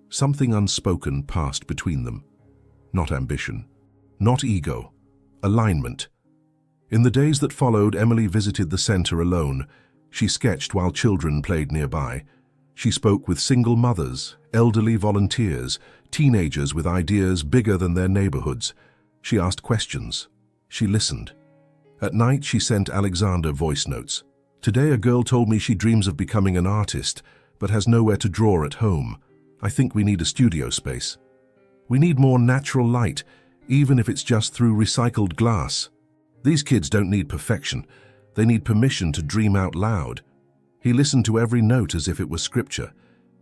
something unspoken passed between them. Not ambition, not ego, alignment. In the days that followed, Emily visited the center alone. She sketched while children played nearby. She spoke with single mothers, elderly volunteers, teenagers with ideas bigger than their neighborhoods. She asked questions. She listened. At night, she sent Alexander voice notes. "Today, a girl told me she dreams of becoming an artist, but has nowhere to draw at home. I think we need a studio space. We need more natural light, even if it's just through recycled glass. These kids don't need perfection. They need permission to dream out loud." He listened to every note as if it was scripture.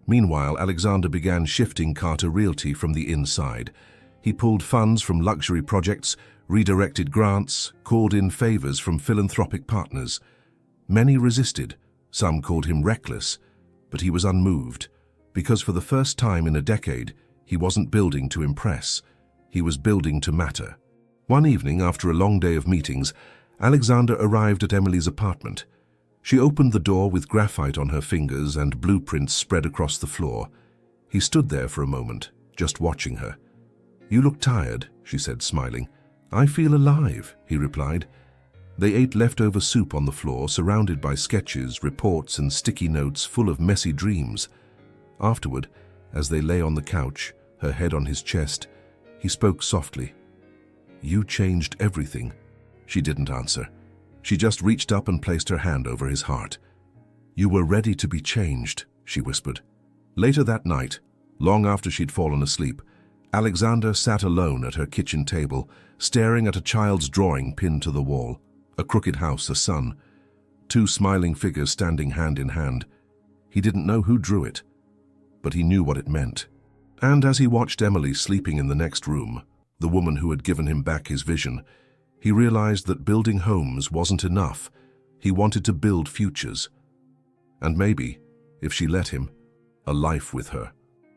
Meanwhile, Alexander began shifting Carter Realty from the inside. He pulled funds from luxury projects, redirected grants, called in favors from philanthropic partners. Many resisted. Some called him reckless, but he was unmoved, because for the first time in a decade, he wasn't building to impress. He was building to matter. One evening, after a long day of meetings, Alexander arrived at Emily's apartment. She opened the door with graphite on her fingers and blueprints spread across the floor. He stood there for a moment, just watching her. "You look tired," she said, smiling. "I feel alive," he replied. They ate leftover soup on the floor, surrounded by sketches, reports, and sticky notes full of messy dreams. Afterward, as they lay on the couch, her head on his chest, he spoke softly. "You changed everything." She didn't answer. She just reached up and placed her hand over his heart. "You were ready to be changed," she whispered. Later that night, long after she'd fallen asleep, Alexander sat alone at her kitchen table, staring at a child's drawing pinned to the wall. A crooked house, a sun, two smiling figures standing hand in hand. He didn't know who drew it, but he knew what it meant. And as he watched Emily sleeping in the next room, the woman who had given him back his vision, he realized that building homes wasn't enough. He wanted to build futures. And maybe, if she let him, a life with her.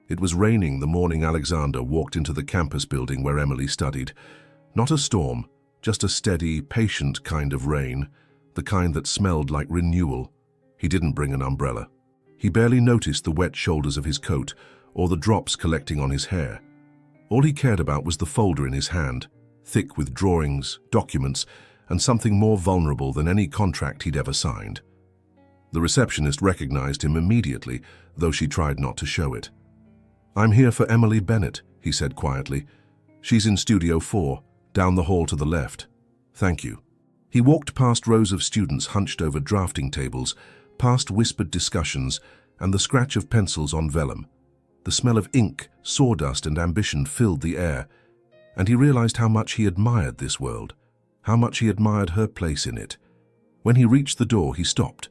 It was raining the morning Alexander walked into the campus building where Emily studied. Not a storm, just a steady, patient kind of rain, the kind that smelled like renewal. He didn't bring an umbrella. He barely noticed the wet shoulders of his coat or the drops collecting on his hair. All he cared about was the folder in his hand, thick with drawings, documents, and something more vulnerable than any contract he'd ever signed. The receptionist recognized him immediately, though she tried not to show it. "I'm here for Emily Bennett," he said quietly. "She's in Studio 4, down the hall to the left. Thank you." He walked past rows of students hunched over drafting tables, past whispered discussions, and the scratch of pencils on vellum. The smell of ink, sawdust, and ambition filled the air, and he realized how much he admired this world, how much he admired her place in it. When he reached the door, he stopped.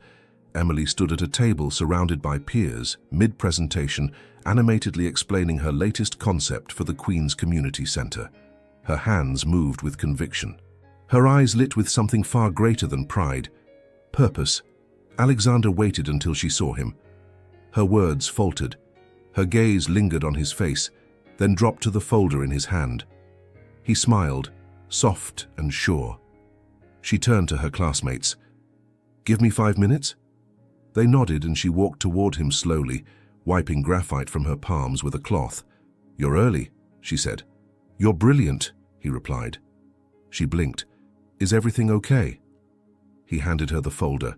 Emily stood at a table surrounded by peers, mid-presentation, animatedly explaining her latest concept for the Queen's Community Center. Her hands moved with conviction. Her eyes lit with something far greater than pride. Purpose. Alexander waited until she saw him. Her words faltered. Her gaze lingered on his face, then dropped to the folder in his hand. He smiled, soft and sure. She turned to her classmates. "Give me 5 minutes?" They nodded and she walked toward him slowly, wiping graphite from her palms with a cloth. "You're early," she said. "You're brilliant," he replied. She blinked. "Is everything okay?" He handed her the folder.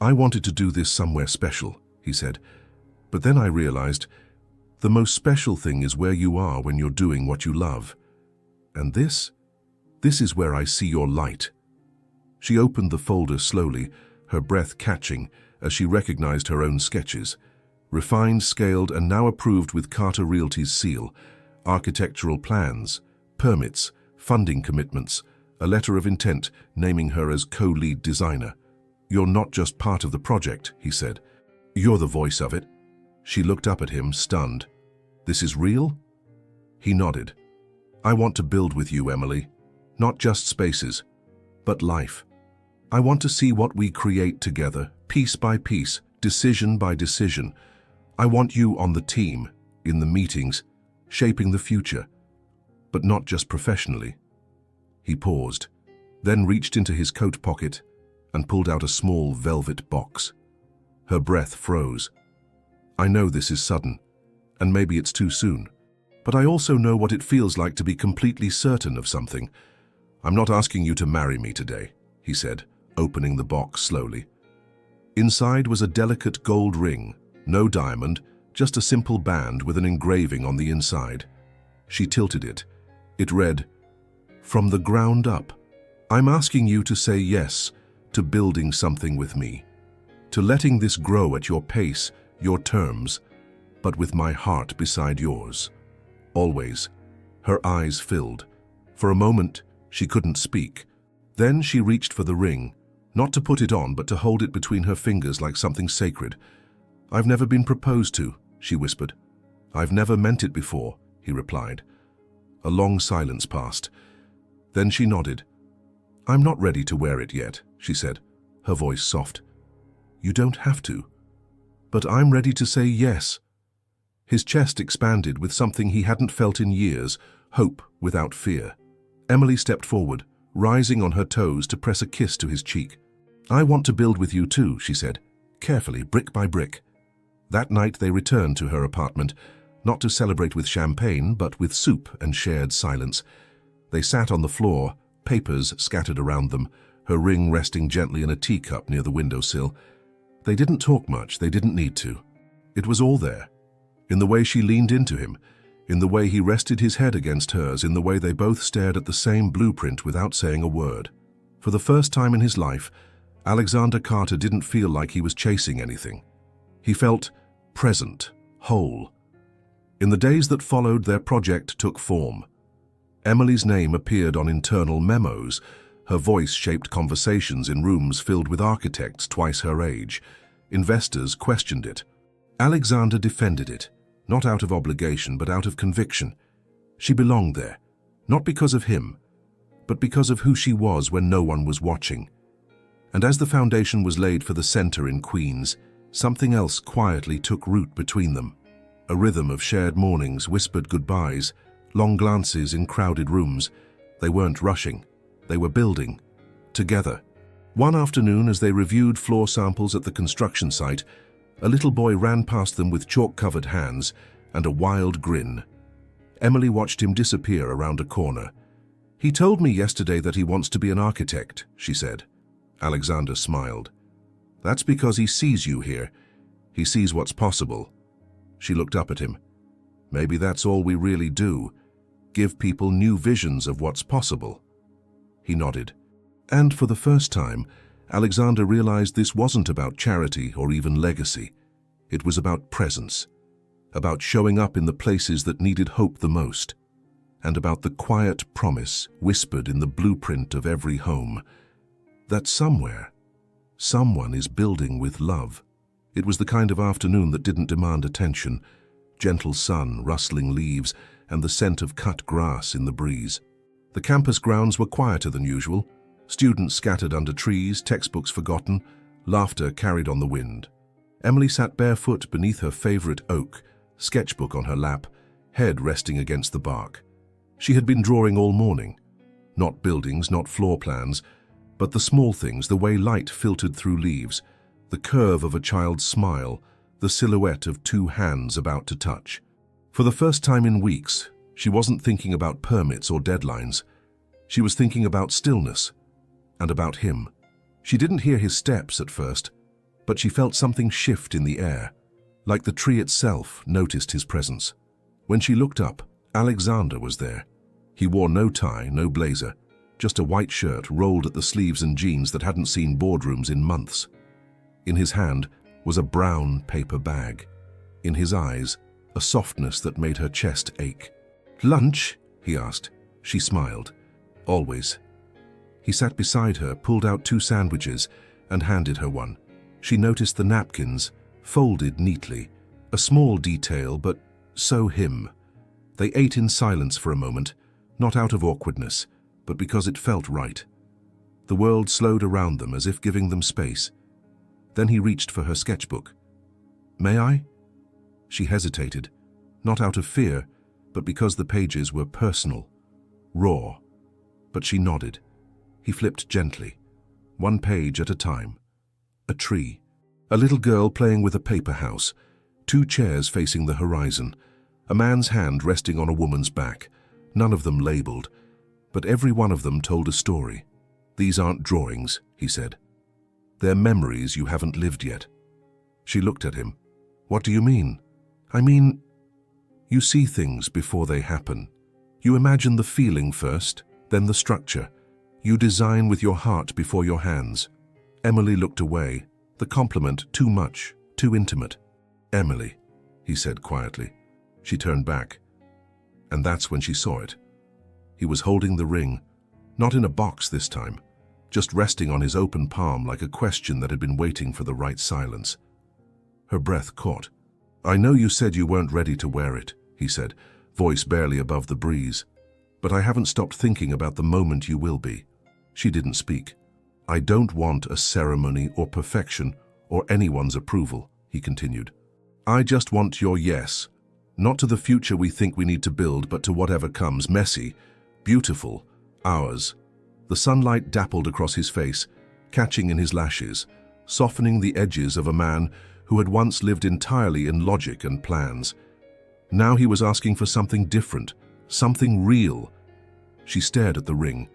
"I wanted to do this somewhere special," he said. "But then I realized the most special thing is where you are when you're doing what you love. And this is where I see your light." She opened the folder slowly, her breath catching as she recognized her own sketches. Refined, scaled, and now approved with Carter Realty's seal. Architectural plans, permits, funding commitments, a letter of intent naming her as co-lead designer. "You're not just part of the project," he said. "You're the voice of it." She looked up at him, stunned. "This is real?" He nodded. "I want to build with you, Emily. Not just spaces, but life. I want to see what we create together, piece by piece, decision by decision. I want you on the team, in the meetings, shaping the future, but not just professionally." He paused, then reached into his coat pocket and pulled out a small velvet box. Her breath froze. I know this is sudden, and maybe it's too soon, but I also know what it feels like to be completely certain of something. I'm not asking you to marry me today, he said, opening the box slowly. Inside was a delicate gold ring, no diamond, just a simple band with an engraving on the inside. She tilted it. It read, "From the ground up, I'm asking you to say yes to building something with me, to letting this grow at your pace, your terms, but with my heart beside yours. Always." Her eyes filled. For a moment, she couldn't speak. Then she reached for the ring, not to put it on, but to hold it between her fingers like something sacred. "I've never been proposed to," she whispered. "I've never meant it before," he replied. A long silence passed. Then she nodded. "I'm not ready to wear it yet," she said, her voice soft. "You don't have to. But I'm ready to say yes." His chest expanded with something he hadn't felt in years, hope without fear. Emily stepped forward, rising on her toes to press a kiss to his cheek. "I want to build with you too," she said, carefully, brick by brick. That night they returned to her apartment, not to celebrate with champagne, but with soup and shared silence. They sat on the floor, papers scattered around them, her ring resting gently in a teacup near the windowsill. They didn't talk much, they didn't need to. It was all there, in the way she leaned into him, in the way he rested his head against hers, in the way they both stared at the same blueprint without saying a word. For the first time in his life, Alexander Carter didn't feel like he was chasing anything. He felt present, whole. In the days that followed, their project took form. Emily's name appeared on internal memos. Her voice shaped conversations in rooms filled with architects twice her age. Investors questioned it. Alexander defended it, not out of obligation, but out of conviction. She belonged there, not because of him, but because of who she was when no one was watching. And as the foundation was laid for the center in Queens, something else quietly took root between them. A rhythm of shared mornings, whispered goodbyes, long glances in crowded rooms. They weren't rushing. They were building. Together. One afternoon, as they reviewed floor samples at the construction site, a little boy ran past them with chalk-covered hands and a wild grin. Emily watched him disappear around a corner. "He told me yesterday that he wants to be an architect," she said. Alexander smiled. "That's because he sees you here. He sees what's possible." She looked up at him. "Maybe that's all we really do, give people new visions of what's possible." He nodded. And for the first time, Alexander realized this wasn't about charity or even legacy. It was about presence, about showing up in the places that needed hope the most, and about the quiet promise whispered in the blueprint of every home, that somewhere, someone is building with love. It was the kind of afternoon that didn't demand attention. Gentle sun, rustling leaves, and the scent of cut grass in the breeze. The campus grounds were quieter than usual. Students scattered under trees, textbooks forgotten, laughter carried on the wind. Emily sat barefoot beneath her favorite oak, sketchbook on her lap, head resting against the bark. She had been drawing all morning. Not buildings, not floor plans, but the small things, the way light filtered through leaves, the curve of a child's smile, the silhouette of two hands about to touch. For the first time in weeks, she wasn't thinking about permits or deadlines. She was thinking about stillness and about him. She didn't hear his steps at first, but she felt something shift in the air, like the tree itself noticed his presence. When she looked up, Alexander was there. He wore no tie, no blazer, just a white shirt rolled at the sleeves and jeans that hadn't seen boardrooms in months. In his hand was a brown paper bag. In his eyes, a softness that made her chest ache. "Lunch?" he asked. She smiled. "Always." He sat beside her, pulled out 2 sandwiches, and handed her one. She noticed the napkins, folded neatly, a small detail, but so him. They ate in silence for a moment, not out of awkwardness, but because it felt right. The world slowed around them as if giving them space. Then he reached for her sketchbook. "May I?" She hesitated, not out of fear, but because the pages were personal, raw. But she nodded. He flipped gently, 1 page at a time. A tree. A little girl playing with a paper house. Two chairs facing the horizon, a man's hand resting on a woman's back, none of them labeled, but every one of them told a story. "These aren't drawings," he said. "They're memories you haven't lived yet." She looked at him. "What do you mean?" "I mean, you see things before they happen. You imagine the feeling first, then the structure. You design with your heart before your hands." Emily looked away, the compliment too much, too intimate. "Emily," he said quietly. She turned back, and that's when she saw it. He was holding the ring, not in a box this time, just resting on his open palm like a question that had been waiting for the right silence. Her breath caught. "I know you said you weren't ready to wear it," he said, voice barely above the breeze, "but I haven't stopped thinking about the moment you will be." She didn't speak. "I don't want a ceremony or perfection or anyone's approval," he continued. "I just want your yes, not to the future we think we need to build, but to whatever comes, messy, beautiful, ours." The sunlight dappled across his face, catching in his lashes, softening the edges of a man who had once lived entirely in logic and plans. Now he was asking for something different, something real. She stared at the ring,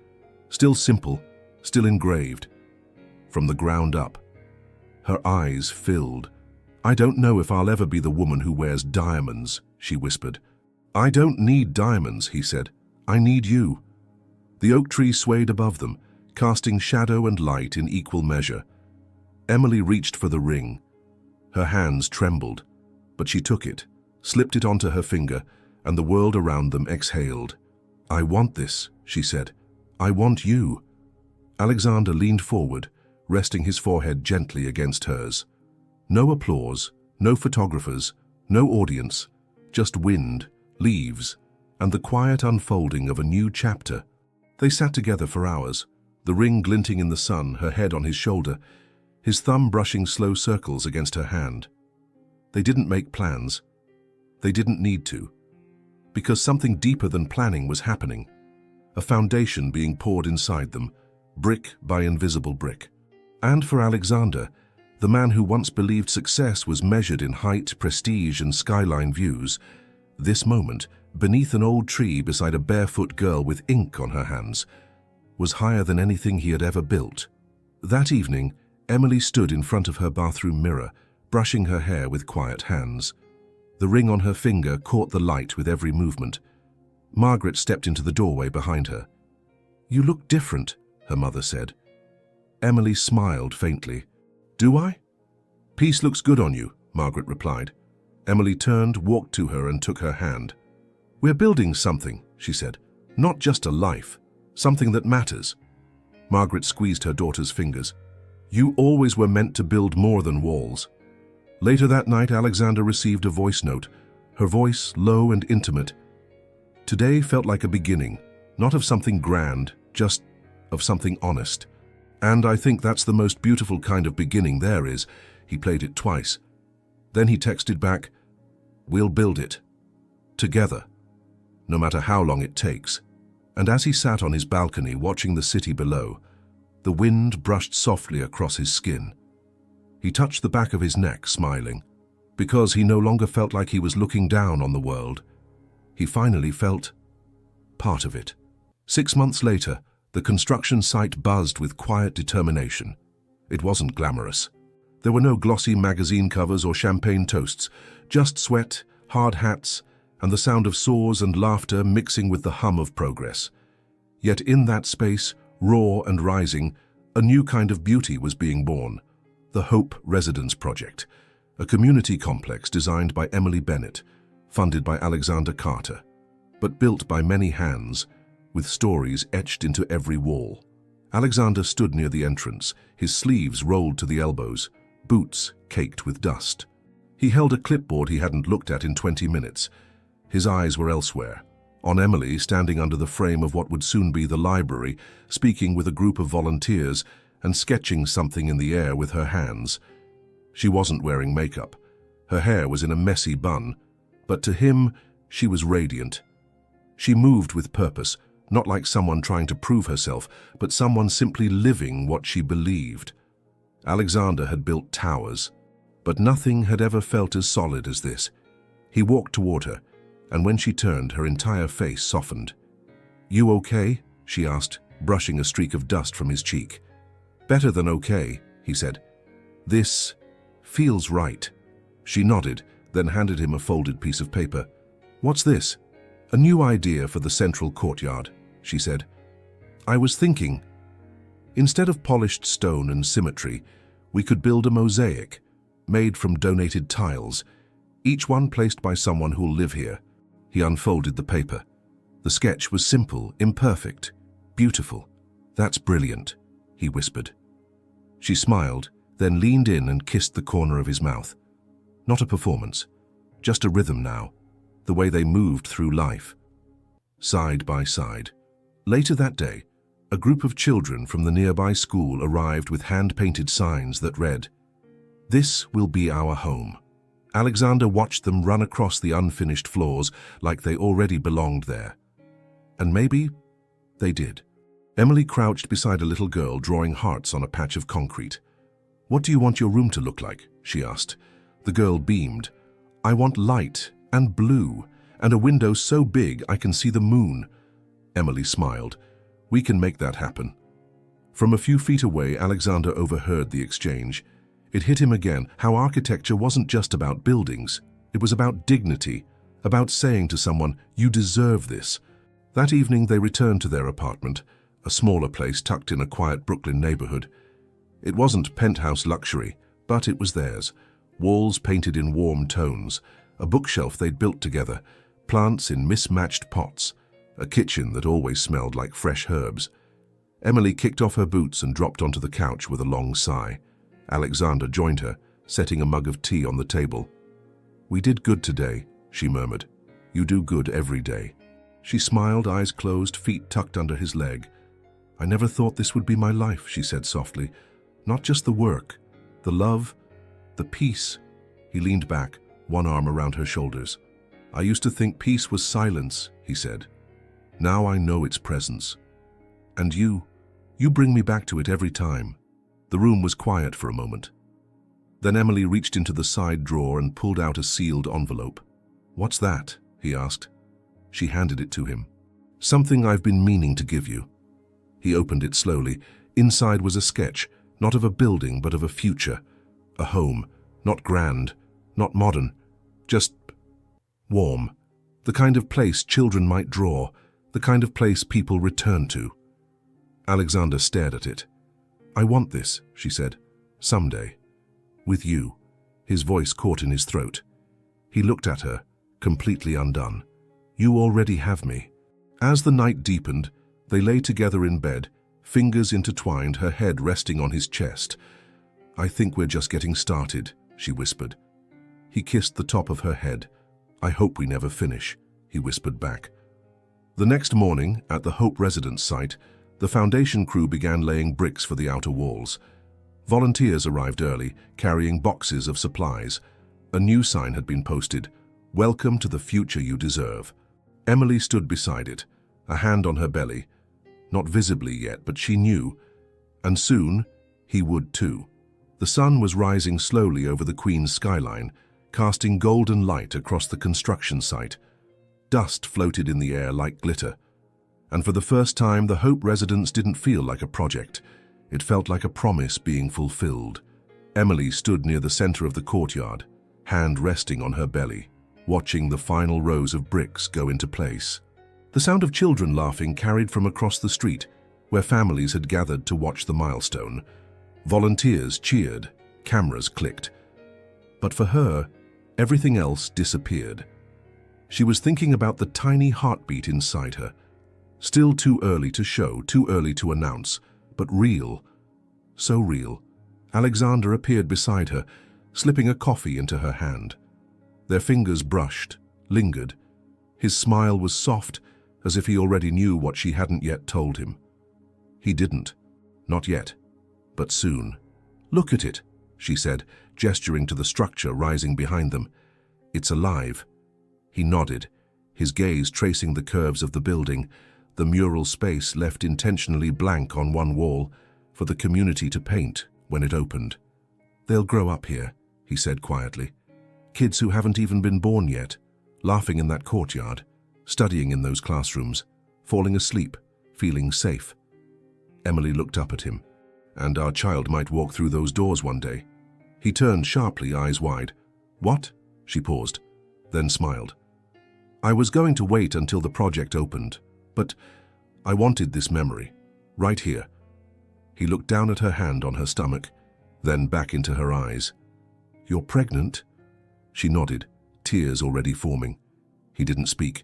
still simple, still engraved, from the ground up. Her eyes filled. "I don't know if I'll ever be the woman who wears diamonds," she whispered. "I don't need diamonds," he said. "I need you." The oak tree swayed above them, casting shadow and light in equal measure. Emily reached for the ring. Her hands trembled, but she took it, slipped it onto her finger, and the world around them exhaled. "I want this," she said. "I want you." Alexander leaned forward, resting his forehead gently against hers. No applause, no photographers, no audience, just wind, leaves, and the quiet unfolding of a new chapter. They sat together for hours, the ring glinting in the sun, her head on his shoulder, his thumb brushing slow circles against her hand. They didn't make plans. They didn't need to, because something deeper than planning was happening, a foundation being poured inside them, brick by invisible brick. And for Alexander, the man who once believed success was measured in height, prestige, and skyline views, this moment, beneath an old tree beside a barefoot girl with ink on her hands, was higher than anything he had ever built. That evening, Emily stood in front of her bathroom mirror, brushing her hair with quiet hands. The ring on her finger caught the light with every movement. Margaret stepped into the doorway behind her. "You look different," her mother said. Emily smiled faintly. "Do I?" "Peace looks good on you," Margaret replied. Emily turned, walked to her, and took her hand. "We're building something," she said. "Not just a life, something that matters." Margaret squeezed her daughter's fingers. "You always were meant to build more than walls." Later that night, Alexander received a voice note, her voice low and intimate. Today felt like a beginning, not of something grand, just of something honest. "And I think that's the most beautiful kind of beginning there is." He played it twice. Then he texted back, "We'll build it. Together. No matter how long it takes." And as he sat on his balcony watching the city below, the wind brushed softly across his skin. He touched the back of his neck, smiling, because he no longer felt like he was looking down on the world. He finally felt part of it. 6 months later, the construction site buzzed with quiet determination. It wasn't glamorous. There were no glossy magazine covers or champagne toasts, just sweat, hard hats, and the sound of saws and laughter mixing with the hum of progress. Yet in that space, raw and rising, a new kind of beauty was being born. The Hope Residence Project, a community complex designed by Emily Bennett, funded by Alexander Carter, but built by many hands, with stories etched into every wall. Alexander stood near the entrance, his sleeves rolled to the elbows, boots caked with dust. He held a clipboard he hadn't looked at in 20 minutes. His eyes were elsewhere, on Emily standing under the frame of what would soon be the library, speaking with a group of volunteers and sketching something in the air with her hands. She wasn't wearing makeup. Her hair was in a messy bun, but to him, she was radiant. She moved with purpose, not like someone trying to prove herself, but someone simply living what she believed. Alexander had built towers, But nothing had ever felt as solid as this. He walked toward her, and when she turned, her entire face softened. "You okay?" she asked, brushing a streak of dust from his cheek. "Better than okay," he said. "This feels right." She nodded, then handed him a folded piece of paper. "What's this?" "A new idea for the central courtyard," she said. "I was thinking, instead of polished stone and symmetry, we could build a mosaic, made from donated tiles, each one placed by someone who'll live here." He unfolded the paper. The sketch was simple, imperfect, beautiful. "That's brilliant," he whispered. She smiled, then leaned in and kissed the corner of his mouth. Not a performance, just a rhythm now, the way they moved through life, side by side. Later that day, a group of children from the nearby school arrived with hand-painted signs that read, "This will be our home." Alexander watched them run across the unfinished floors like they already belonged there. And maybe they did. Emily crouched beside a little girl drawing hearts on a patch of concrete. "What do you want your room to look like?" she asked. The girl beamed. "I want light and blue and a window so big I can see the moon." Emily smiled. "We can make that happen." From a few feet away, Alexander overheard the exchange. It hit him again how architecture wasn't just about buildings. It was about dignity, about saying to someone, "You deserve this." That evening they returned to their apartment, a smaller place tucked in a quiet Brooklyn neighborhood. It wasn't penthouse luxury, but it was theirs. Walls painted in warm tones, a bookshelf they'd built together, plants in mismatched pots, a kitchen that always smelled like fresh herbs. Emily kicked off her boots and dropped onto the couch with a long sigh. Alexander joined her, setting a mug of tea on the table. "We did good today," she murmured. "You do good every day." She smiled, eyes closed, feet tucked under his leg. "I never thought this would be my life," she said softly. "Not just the work, the love, the peace." He leaned back, one arm around her shoulders. "I used to think peace was silence," he said. "Now I know its presence. And you bring me back to it every time." The room was quiet for a moment. Then Emily reached into the side drawer and pulled out a sealed envelope. "What's that?" he asked. She handed it to him. "Something I've been meaning to give you." He opened it slowly. Inside was a sketch, not of a building, but of a future. A home, not grand, not modern, just warm. The kind of place children might draw, the kind of place people return to. Alexander stared at it. "I want this," she said. "Someday. With you." His voice caught in his throat. He looked at her, completely undone. "You already have me." As the night deepened, they lay together in bed, fingers intertwined, her head resting on his chest. "I think we're just getting started," she whispered. He kissed the top of her head. "I hope we never finish," he whispered back. The next morning, at the Hope residence site, the foundation crew began laying bricks for the outer walls. Volunteers arrived early, carrying boxes of supplies. A new sign had been posted, "Welcome to the future you deserve." Emily stood beside it, a hand on her belly. Not visibly yet, but she knew. And soon, he would too. The sun was rising slowly over the Queen's skyline, casting golden light across the construction site. Dust floated in the air like glitter. And for the first time, the Hope residence didn't feel like a project. It felt like a promise being fulfilled. Emily stood near the center of the courtyard, hand resting on her belly, watching the final rows of bricks go into place. The sound of children laughing carried from across the street, where families had gathered to watch the milestone. Volunteers cheered, cameras clicked. But for her, everything else disappeared. She was thinking about the tiny heartbeat inside her. Still too early to show, too early to announce, but real. So real. Alexander appeared beside her, slipping a coffee into her hand. Their fingers brushed, lingered. His smile was soft, as if he already knew what she hadn't yet told him. He didn't. Not yet. But soon. "Look at it," she said, gesturing to the structure rising behind them. "It's alive." He nodded, his gaze tracing the curves of the building, the mural space left intentionally blank on one wall for the community to paint when it opened. "They'll grow up here," he said quietly. Kids who haven't even been born yet, laughing in that courtyard, studying in those classrooms, falling asleep, feeling safe. Emily looked up at him. And our child might walk through those doors one day. He turned sharply, eyes wide. What? She paused, then smiled. I was going to wait until the project opened, but I wanted this memory, right here. He looked down at her hand on her stomach, then back into her eyes. You're pregnant? She nodded, tears already forming. He didn't speak.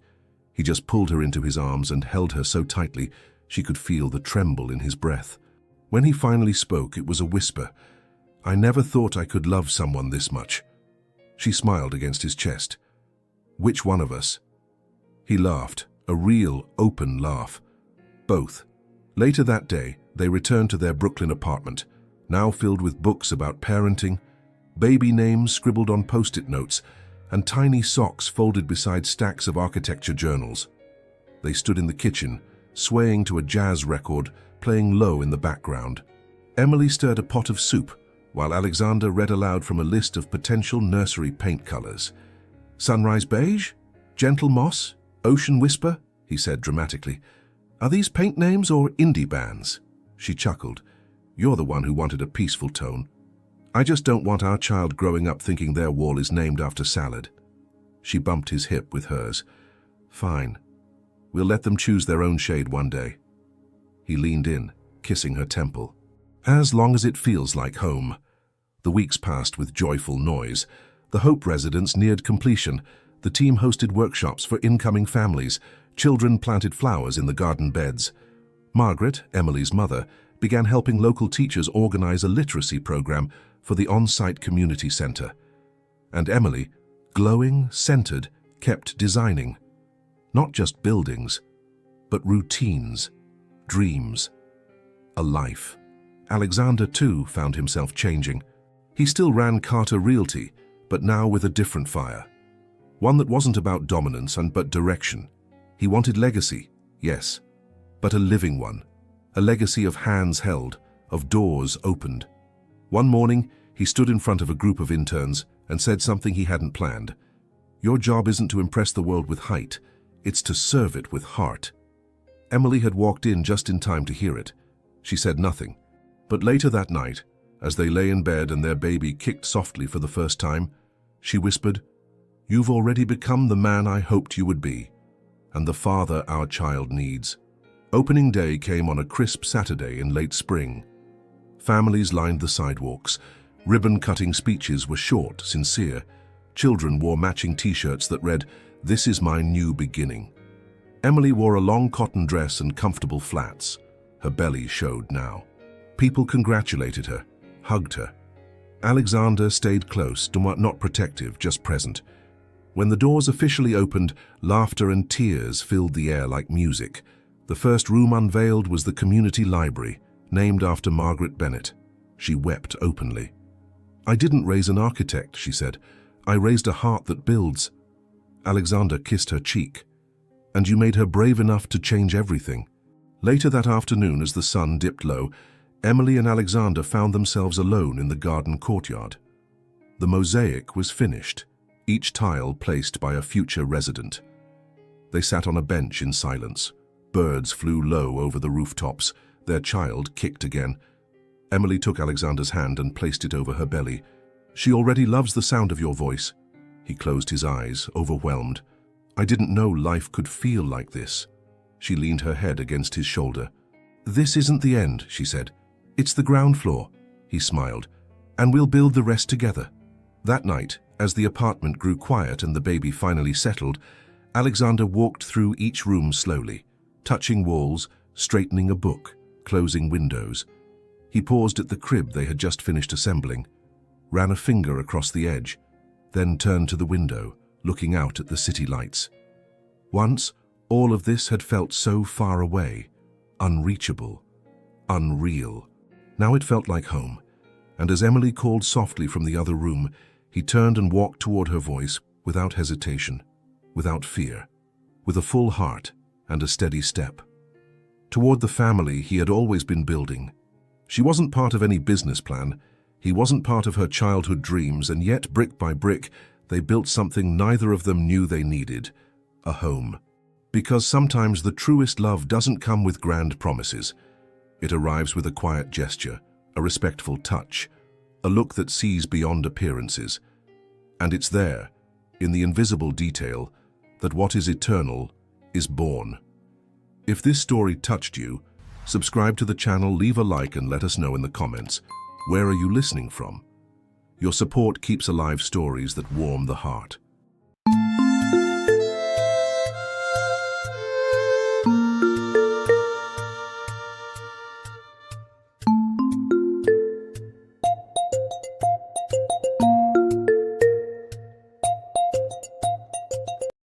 He just pulled her into his arms and held her so tightly she could feel the tremble in his breath. When he finally spoke, it was a whisper. I never thought I could love someone this much. She smiled against his chest. Which one of us? He laughed, a real, open laugh. Both. Later that day, they returned to their Brooklyn apartment, now filled with books about parenting, baby names scribbled on post-it notes, and tiny socks folded beside stacks of architecture journals. They stood in the kitchen, swaying to a jazz record, playing low in the background. Emily stirred a pot of soup, while Alexander read aloud from a list of potential nursery paint colors. Sunrise beige? Gentle moss? Ocean whisper? He said dramatically. Are these paint names or indie bands? She chuckled. You're the one who wanted a peaceful tone. I just don't want our child growing up thinking their wall is named after salad. She bumped his hip with hers. Fine. We'll let them choose their own shade one day. He leaned in, kissing her temple. As long as it feels like home. The weeks passed with joyful noise. The Hope residence neared completion. The team hosted workshops for incoming families. Children planted flowers in the garden beds. Margaret, Emily's mother, began helping local teachers organize a literacy program for the on-site community center. And Emily, glowing, centered, kept designing. Not just buildings, but routines, dreams, a life. Alexander, too, found himself changing. He still ran Carter Realty, but now with a different fire. One that wasn't about dominance but direction. He wanted legacy, yes, but a living one. A legacy of hands held, of doors opened. One morning, he stood in front of a group of interns and said something he hadn't planned. Your job isn't to impress the world with height, it's to serve it with heart. Emily had walked in just in time to hear it. She said nothing. But later that night, as they lay in bed and their baby kicked softly for the first time, she whispered, You've already become the man I hoped you would be, and the father our child needs. Opening day came on a crisp Saturday in late spring. Families lined the sidewalks. Ribbon-cutting speeches were short, sincere. Children wore matching t-shirts that read, This is my new beginning. Emily wore a long cotton dress and comfortable flats. Her belly showed now. People congratulated her, hugged her. Alexander stayed close, not protective, just present. When the doors officially opened, laughter and tears filled the air like music. The first room unveiled was the community library, named after Margaret Bennett. She wept openly. I didn't raise an architect, she said. I raised a heart that builds. Alexander kissed her cheek. And you made her brave enough to change everything. Later that afternoon, as the sun dipped low, Emily and Alexander found themselves alone in the garden courtyard. The mosaic was finished, each tile placed by a future resident. They sat on a bench in silence. Birds flew low over the rooftops. Their child kicked again. Emily took Alexander's hand and placed it over her belly. She already loves the sound of your voice. He closed his eyes, overwhelmed. I didn't know life could feel like this. She leaned her head against his shoulder. This isn't the end, she said. It's the ground floor. He smiled. And we'll build the rest together. That night, as the apartment grew quiet and the baby finally settled, Alexander walked through each room slowly, touching walls, straightening a book, closing windows. He paused at the crib they had just finished assembling, ran a finger across the edge, then turned to the window, looking out at the city lights. Once, all of this had felt so far away, unreachable, unreal. Now it felt like home, and as Emily called softly from the other room, he turned and walked toward her voice without hesitation, without fear, with a full heart and a steady step. Toward the family he had always been building. She wasn't part of any business plan. He wasn't part of her childhood dreams, and yet, brick by brick, they built something neither of them knew they needed: a home. Because sometimes the truest love doesn't come with grand promises. It arrives with a quiet gesture, a respectful touch, a look that sees beyond appearances. And it's there, in the invisible detail, that what is eternal is born. If this story touched you, subscribe to the channel, leave a like, and let us know in the comments. Where are you listening from? Your support keeps alive stories that warm the heart.